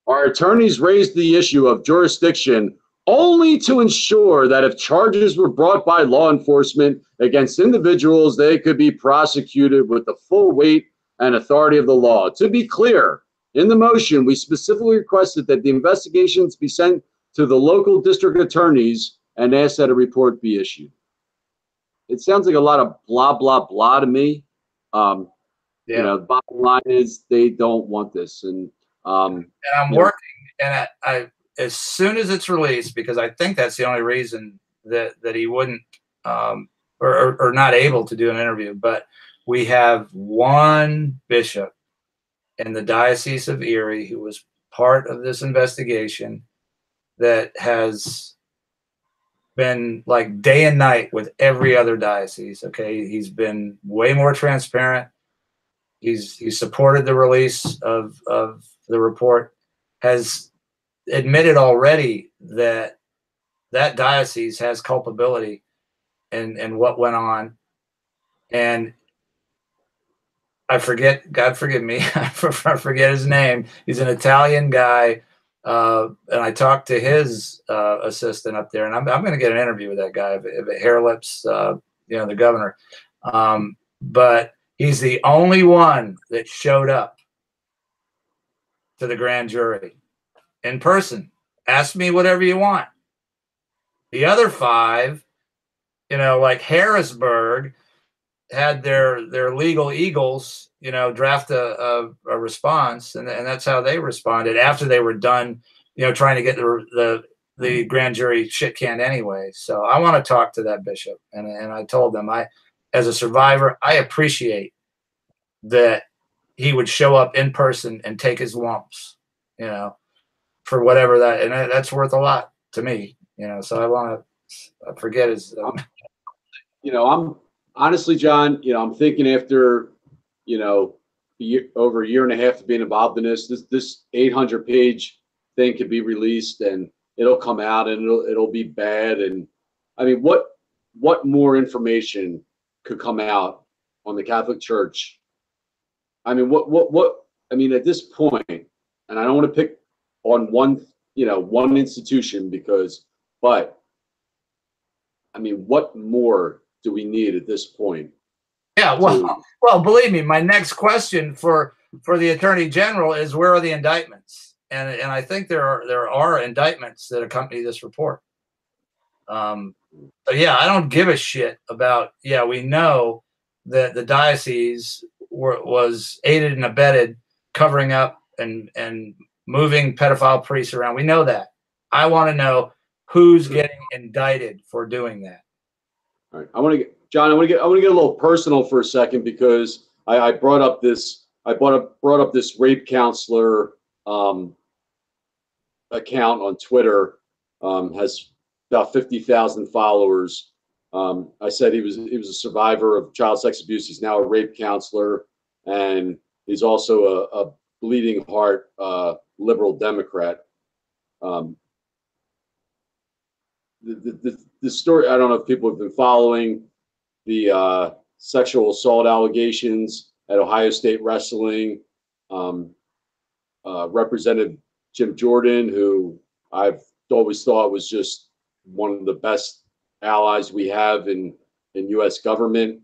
Speaker 5: Our attorneys raised the issue of jurisdiction only to ensure that if charges were brought by law enforcement against individuals, they could be prosecuted with the full weight and authority of the law. To be clear, in the motion, we specifically requested that the investigations be sent to the local district attorneys and asked that a report be issued. It sounds like a lot of blah, blah, blah to me. You know, the bottom line is they don't want this. And
Speaker 4: I'm working, and I as soon as it's released, because I think that's the only reason that he wouldn't or not able to do an interview. But we have one bishop in the Diocese of Erie who was part of this investigation that has been like day and night with every other diocese. Okay, he's been way more transparent. He's supported the release of the report, has admitted already that diocese has culpability in what went on. And I forget, God forgive me, I forget his name. He's an Italian guy. And I talked to his assistant up there, and I'm going to get an interview with that guy, if Hair Lips, you know, the governor. But he's the only one that showed up to the grand jury in person. Ask me whatever you want. The other 5, you know, like Harrisburg, had their legal eagles, you know, draft a response, and that's how they responded after they were done, you know, trying to get the grand jury shit canned anyway. So I want to talk to that bishop, and I told them, as a survivor, I appreciate that he would show up in person and take his lumps, you know, for whatever that, and that's worth a lot to me, you know. So I want to forget his.
Speaker 5: You know, I'm honestly, John. You know, I'm thinking after, you know, over a year and a half of being involved in this 800-page thing could be released, and it'll come out, and it'll be bad. And I mean, what more information could come out on the Catholic Church? I mean, what? I mean, at this point, and I don't want to pick on one institution but I mean, what more do we need at this point?
Speaker 4: Yeah, well, believe me, my next question for the Attorney General is, where are the indictments? And I think there are indictments that accompany this report. So yeah, I don't give a shit about. Yeah, we know that the diocese was aided and abetted, covering up and moving pedophile priests around. We know that. I want to know who's getting indicted for doing that.
Speaker 5: All right, I want to get John. I want to get a little personal for a second, because I brought up this rape counselor account on Twitter. Has about 50,000 followers. I said he was a survivor of child sex abuse. He's now a rape counselor, and he's also a bleeding heart liberal Democrat. The story, I don't know if people have been following the sexual assault allegations at Ohio State Wrestling. Representative Jim Jordan, who I've always thought was just one of the best allies we have in U.S. government.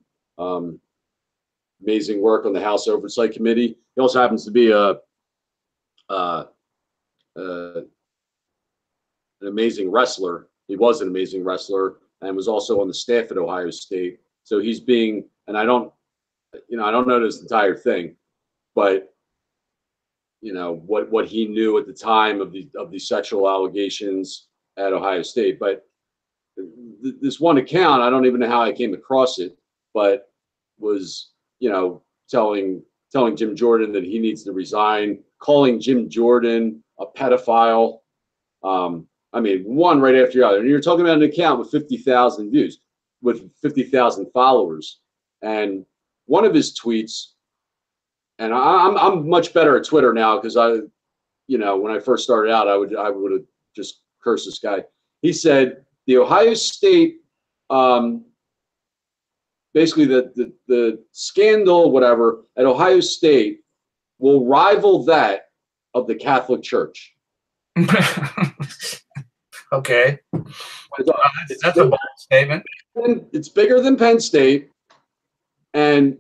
Speaker 5: Amazing work on the House Oversight Committee. He also happens to be an amazing wrestler. He was an amazing wrestler and was also on the staff at Ohio State. So he's being, and I don't know this entire thing, but what he knew at the time of the sexual allegations at Ohio State. But this one account, I don't even know how I came across it, but was telling Jim Jordan that he needs to resign, calling Jim Jordan a pedophile. I mean, one right after the other. And you're talking about an account with 50,000 views, with 50,000 followers. And one of his tweets, and I'm much better at Twitter now, because when I first started out, I would have just cursed this guy. He said the Ohio State, basically the scandal, whatever, at Ohio State will rival that of the Catholic Church.
Speaker 4: Okay. That's a bold statement.
Speaker 5: It's bigger than Penn State, and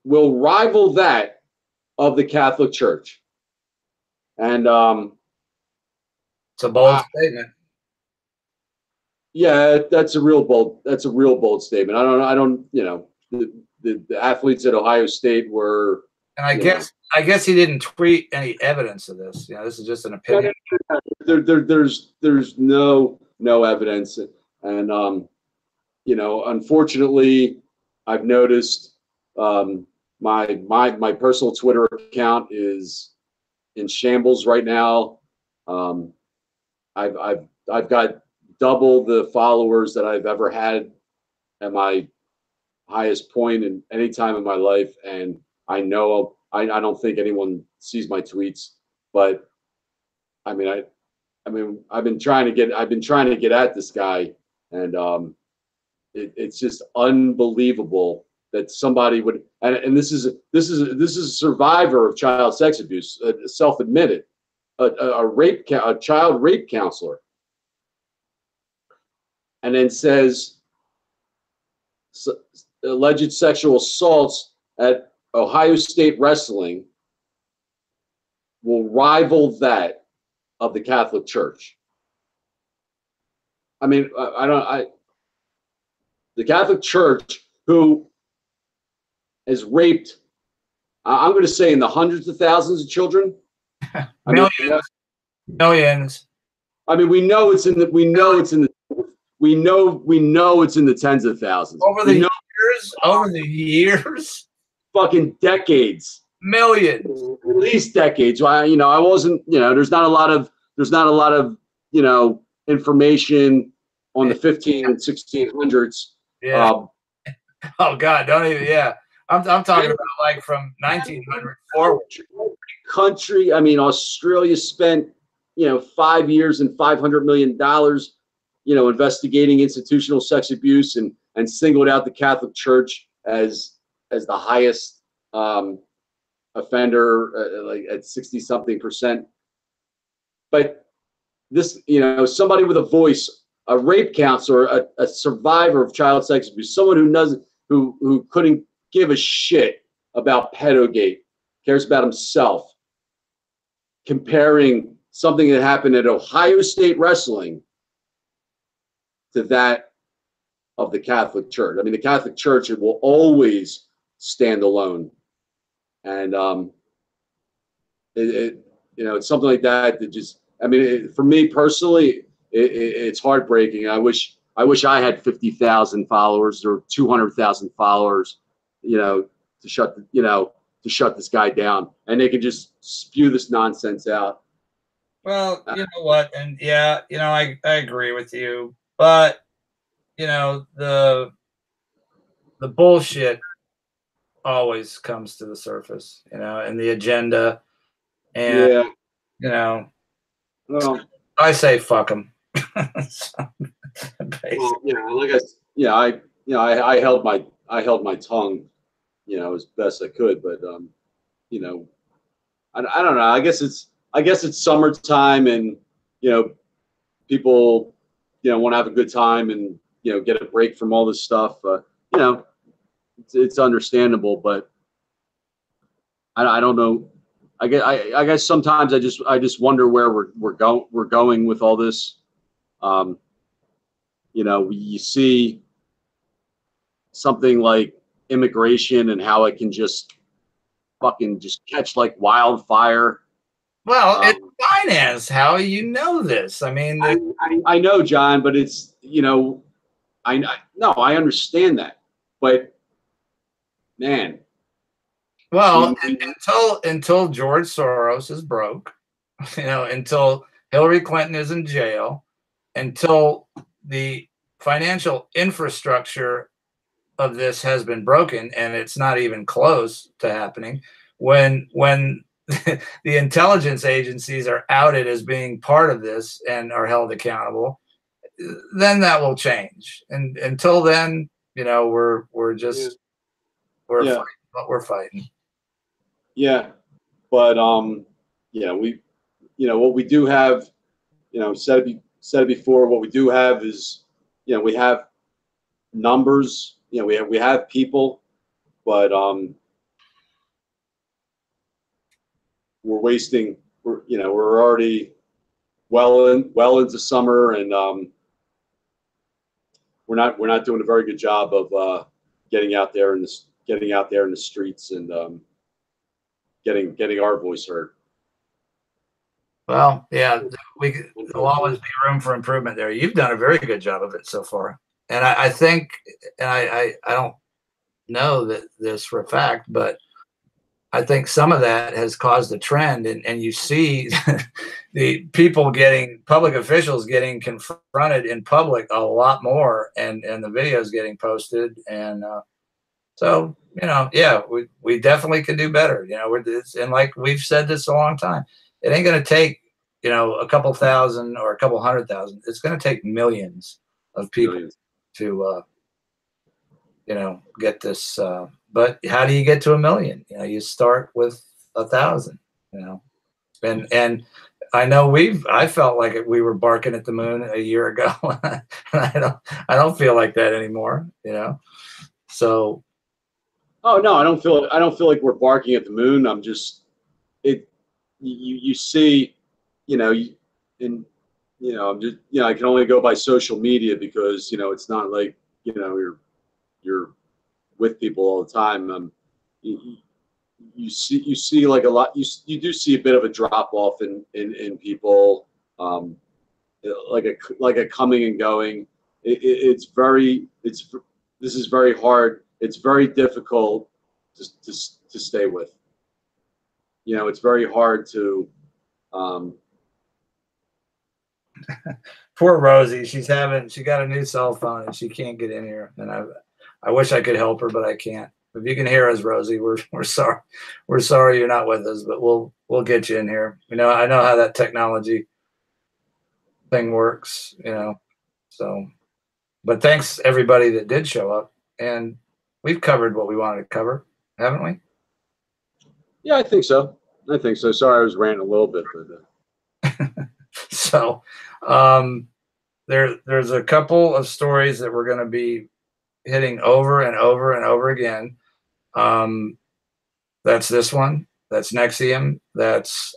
Speaker 5: will rival that of the Catholic Church. And
Speaker 4: it's a bold statement.
Speaker 5: Yeah, that's a real bold statement. I don't the athletes at Ohio State were,
Speaker 4: and I guess he didn't tweet any evidence of this. This is just an opinion.
Speaker 5: There's no evidence, and unfortunately, I've noticed my personal Twitter account is in shambles right now. I've got double the followers that I've ever had at my highest point in any time in my life, and I know I don't think anyone sees my tweets, but I mean I've been trying to get at this guy, and it's just unbelileable that somebody would, and this is a survivor of child sex abuse, self-admitted, a child rape counselor, and then says alleged sexual assaults at Ohio State Wrestling will rival that of the Catholic Church. I mean, the Catholic Church, who has raped, I'm going to say, in the hundreds of thousands of children.
Speaker 4: Millions.
Speaker 5: I mean, we know it's in the tens of thousands.
Speaker 4: Over the years,
Speaker 5: fucking decades.
Speaker 4: Millions.
Speaker 5: At least decades. I wasn't, there's not a lot of information on the 15 and 1600s.
Speaker 4: Yeah. Oh God, don't even. Yeah, I'm talking about like from 1900 forward.
Speaker 5: Country. I mean, Australia spent 5 years and $500 million, investigating institutional sex abuse, and singled out the Catholic Church as the highest offender, like at 60-something%. But this, somebody with a voice a rape counselor, a survivor of child sex abuse, someone who couldn't give a shit about pedogate, cares about himself, comparing something that happened at Ohio State Wrestling to that of the Catholic Church. I mean, the Catholic Church, it will always stand alone. And it's something like that that just, I mean, for me personally, it's heartbreaking. I wish I had 50,000 followers or 200,000 followers, to shut this guy down, and they can just spew this nonsense out.
Speaker 4: Well, you know what, and yeah, I agree with you, but the bullshit always comes to the surface, and the agenda, and
Speaker 5: Yeah. Well,
Speaker 4: I say fuck them.
Speaker 5: I held my tongue, as best I could, but I don't know. I guess it's summertime, and people want to have a good time and get a break from all this stuff. It's understandable, but I don't know. I guess sometimes I just wonder where we're going with all this. You see something like immigration and how it can just fucking just catch like wildfire.
Speaker 4: Well, it's finance. How you know this? I mean,
Speaker 5: I know, John, but it's I understand that, but man.
Speaker 4: Well, until George Soros is broke, until Hillary Clinton is in jail, until the financial infrastructure of this has been broken, and it's not even close to happening, when the intelligence agencies are outed as being part of this and are held accountable, then that will change. And until then, we're fighting.
Speaker 5: Yeah, but what we do have, said it before. What we do have is, we have numbers. We have people, but we're wasting. We're already well into summer, and we're not doing a very good job of getting out there in the streets and getting our voice heard.
Speaker 4: Well, yeah, there'll always be room for improvement there. You've done a very good job of it so far, and I think, and I don't know this for a fact, but I think some of that has caused a trend, and you see the public officials getting confronted in public a lot more, and the videos getting posted, and so we definitely can do better. And like we've said this a long time, it ain't going to take a couple thousand or a couple 100,000. It's going to take millions of people to get this. But how do you get to 1 million? You start with 1,000. And I know I felt like we were barking at the moon a year ago. I don't feel like that anymore. So.
Speaker 5: Oh no, I don't feel like we're barking at the moon. I'm just you see, I'm just I can only go by social media because it's not like you're with people all the time. You see like a lot. You do see a bit of a drop off in people, like a coming and going. This is very hard. It's very difficult to stay with. It's very hard to.
Speaker 4: Poor Rosie. She got a new cell phone and she can't get in here. And I wish I could help her, but I can't. If you can hear us, Rosie, we're sorry. We're sorry you're not with us, but we'll get you in here. I know how that technology thing works. So. But thanks everybody that did show up, and we've covered what we wanted to cover, haven't we?
Speaker 5: Yeah, I think so. Sorry, I was ranting a little bit, but.
Speaker 4: So, there's a couple of stories that we're going to be hitting over and over and over again. That's this one. That's Nexium. That's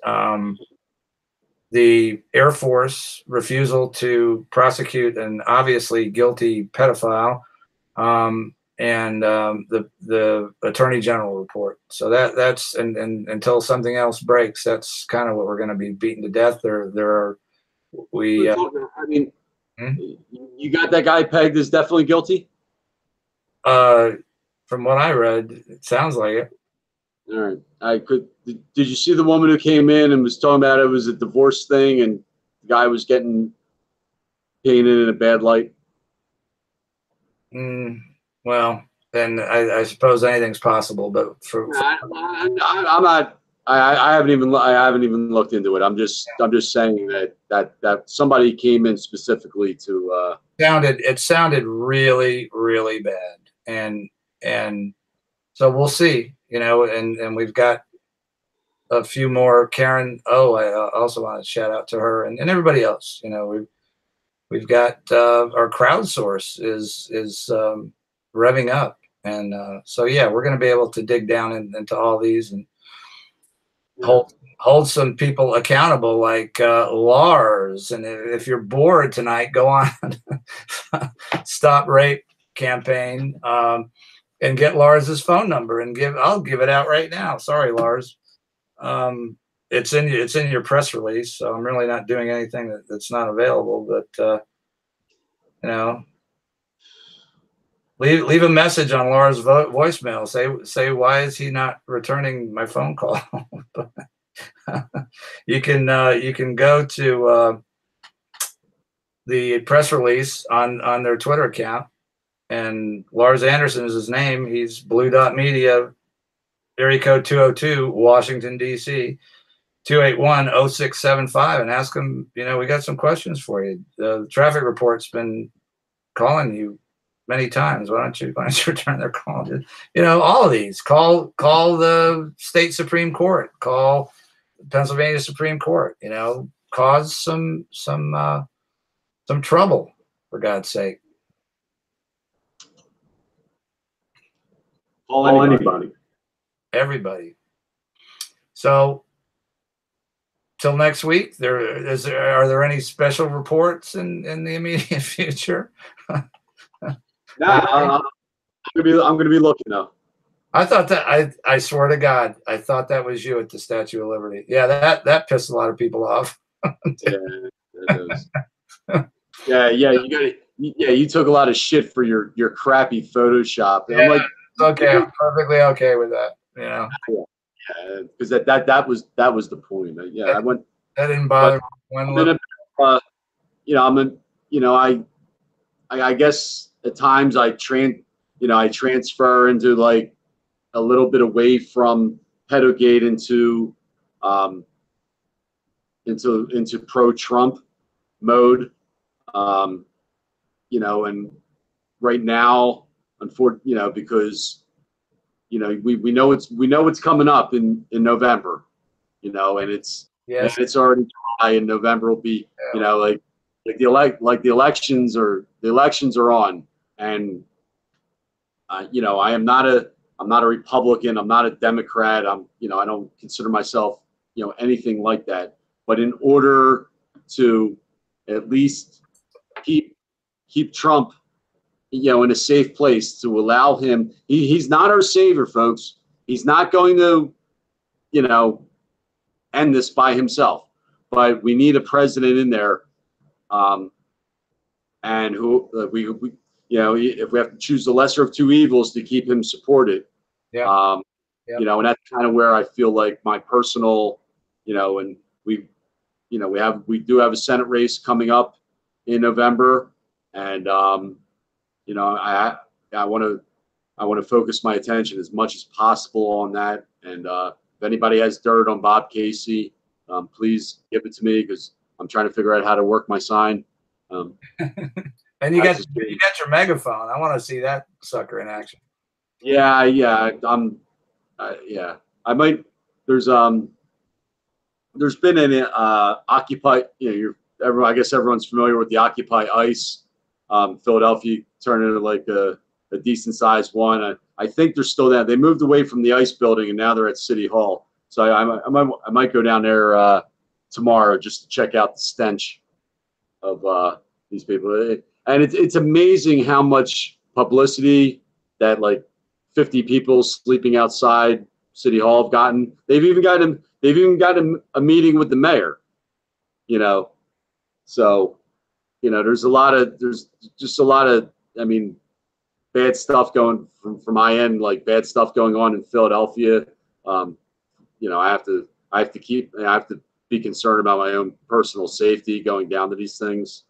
Speaker 4: the Air Force refusal to prosecute an obviously guilty pedophile, and the Attorney General report. So that's and until something else breaks, that's kind of what we're going to be beaten to death.
Speaker 5: I mean, you got that guy pegged as definitely guilty.
Speaker 4: From what I read, it sounds like it.
Speaker 5: All right. Did you see the woman who came in and was talking about it was a divorce thing and the guy was getting painted in a bad light?
Speaker 4: Well, then I suppose anything's possible, but
Speaker 5: I'm not. I haven't even looked into it. I'm just saying that somebody came in specifically to.
Speaker 4: It sounded really, really bad, and so we'll see. And we've got a few more. Karen I also want to shout out to her and everybody else. We've got our crowdsource is revving up, and so yeah, we're going to be able to dig down into all these and hold some people accountable, like Lars. And if you're bored tonight, go on Stop Rape campaign and get Lars's phone number and I'll give it out right now. Sorry, Lars. It's in your press release, so I'm really not doing anything that's not available. But leave a message on Lars' voicemail. Say why is he not returning my phone call? You can go to the press release on their Twitter account, and Lars Anderson is his name. He's Blue Dot Media, area code 202, Washington, D.C., 281-0675, and ask him, we got some questions for you. The traffic report's been calling you many times. Why don't you return their call? All of these. Call the state Supreme Court. Call Pennsylvania Supreme Court. Cause some trouble, for God's sake.
Speaker 5: Call anybody.
Speaker 4: Everybody. So till next week, are there any special reports in the immediate future?
Speaker 5: I'm gonna be looking though.
Speaker 4: I thought that I swear to God, I thought that was you at the Statue of Liberty. Yeah, that pissed a lot of people off.
Speaker 5: Yeah, you got it. Yeah, you took a lot of shit for your crappy Photoshop. And I'm like,
Speaker 4: okay, I'm perfectly okay with that.
Speaker 5: Yeah, because that was the point. I went.
Speaker 4: That didn't bother me.
Speaker 5: I guess at times I transfer into like a little bit away from pedogate into pro-Trump mode. And right now, unfortunately, because we know it's coming up in November, and it's already July, and November will be, like the elections are on, and I'm not a Republican, I'm not a Democrat, I don't consider myself anything like that, but in order to at least keep Trump in a safe place, to allow him, he's not our savior, folks. He's not going to end this by himself, but we need a president in there, and who if we have to choose the lesser of two evils, to keep him supported. And that's kind of where I feel like my personal, and we do have a Senate race coming up in November, and I want to focus my attention as much as possible on that. And if anybody has dirt on Bob Casey, please give it to me, because I'm trying to figure out how to work my sign.
Speaker 4: And you got your megaphone. I want to see that sucker in action.
Speaker 5: Yeah. I might. There's been an Occupy. I guess everyone's familiar with the Occupy ICE. Philadelphia turned into like a decent sized one. I think they're still there. They moved away from the ICE building and now they're at City Hall. So I might go down there tomorrow just to check out the stench of these people. And it's amazing how much publicity that like 50 people sleeping outside City Hall have gotten. They've even gotten a meeting with the mayor. You know, so you know there's just a lot of I mean bad stuff going from my end, like bad stuff going on in Philadelphia. You know, I have to be concerned about my own personal safety going down to these things.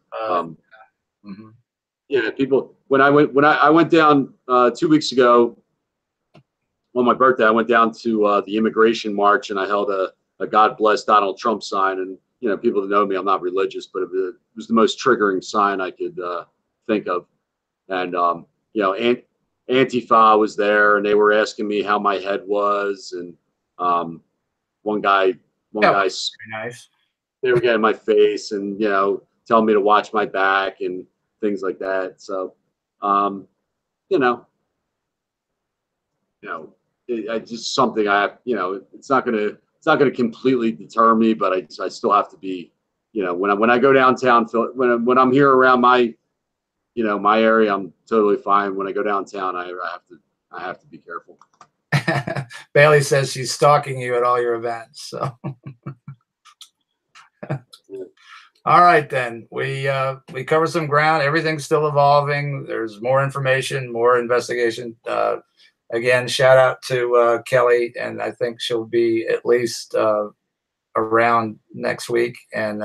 Speaker 5: Yeah, people. When I went down 2 weeks ago on my birthday, I went down to the immigration march and I held a God bless Donald Trump sign. And you know, people that know me, I'm not religious, but it was the most triggering sign I could think of. And you know, Antifa was there, and they were asking me how my head was, and one guy,
Speaker 4: Nice.
Speaker 5: they were getting my face, and you know, telling me to watch my back and things like that. So, you know, it's just something I have. You know, it's not gonna completely deter me, but I still have to be. You know, when I go downtown, when I'm here around my my area, I'm totally fine. When I go downtown, I have to be careful.
Speaker 4: Bailey says she's stalking you at all your events. So, all right, then we covered some ground. Everything's still evolving. There's more information, more investigation. Again, shout out to Kelly, and I think she'll be at least around next week. And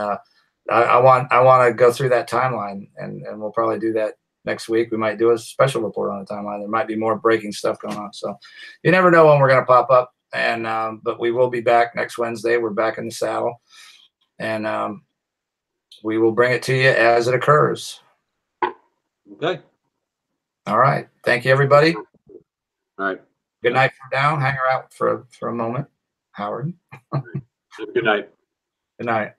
Speaker 4: I want to go through that timeline, and we'll probably do that next week. We might do a special report on the timeline. There might be more breaking stuff going on. So you never know when we're going to pop up. And but we will be back next Wednesday. We're back in the saddle, and we will bring it to you as it occurs.
Speaker 5: Okay.
Speaker 4: All right. Thank you, everybody.
Speaker 5: All right.
Speaker 4: Good night from down. Hang her out for a moment, Howard.
Speaker 5: Good night.
Speaker 4: Good night.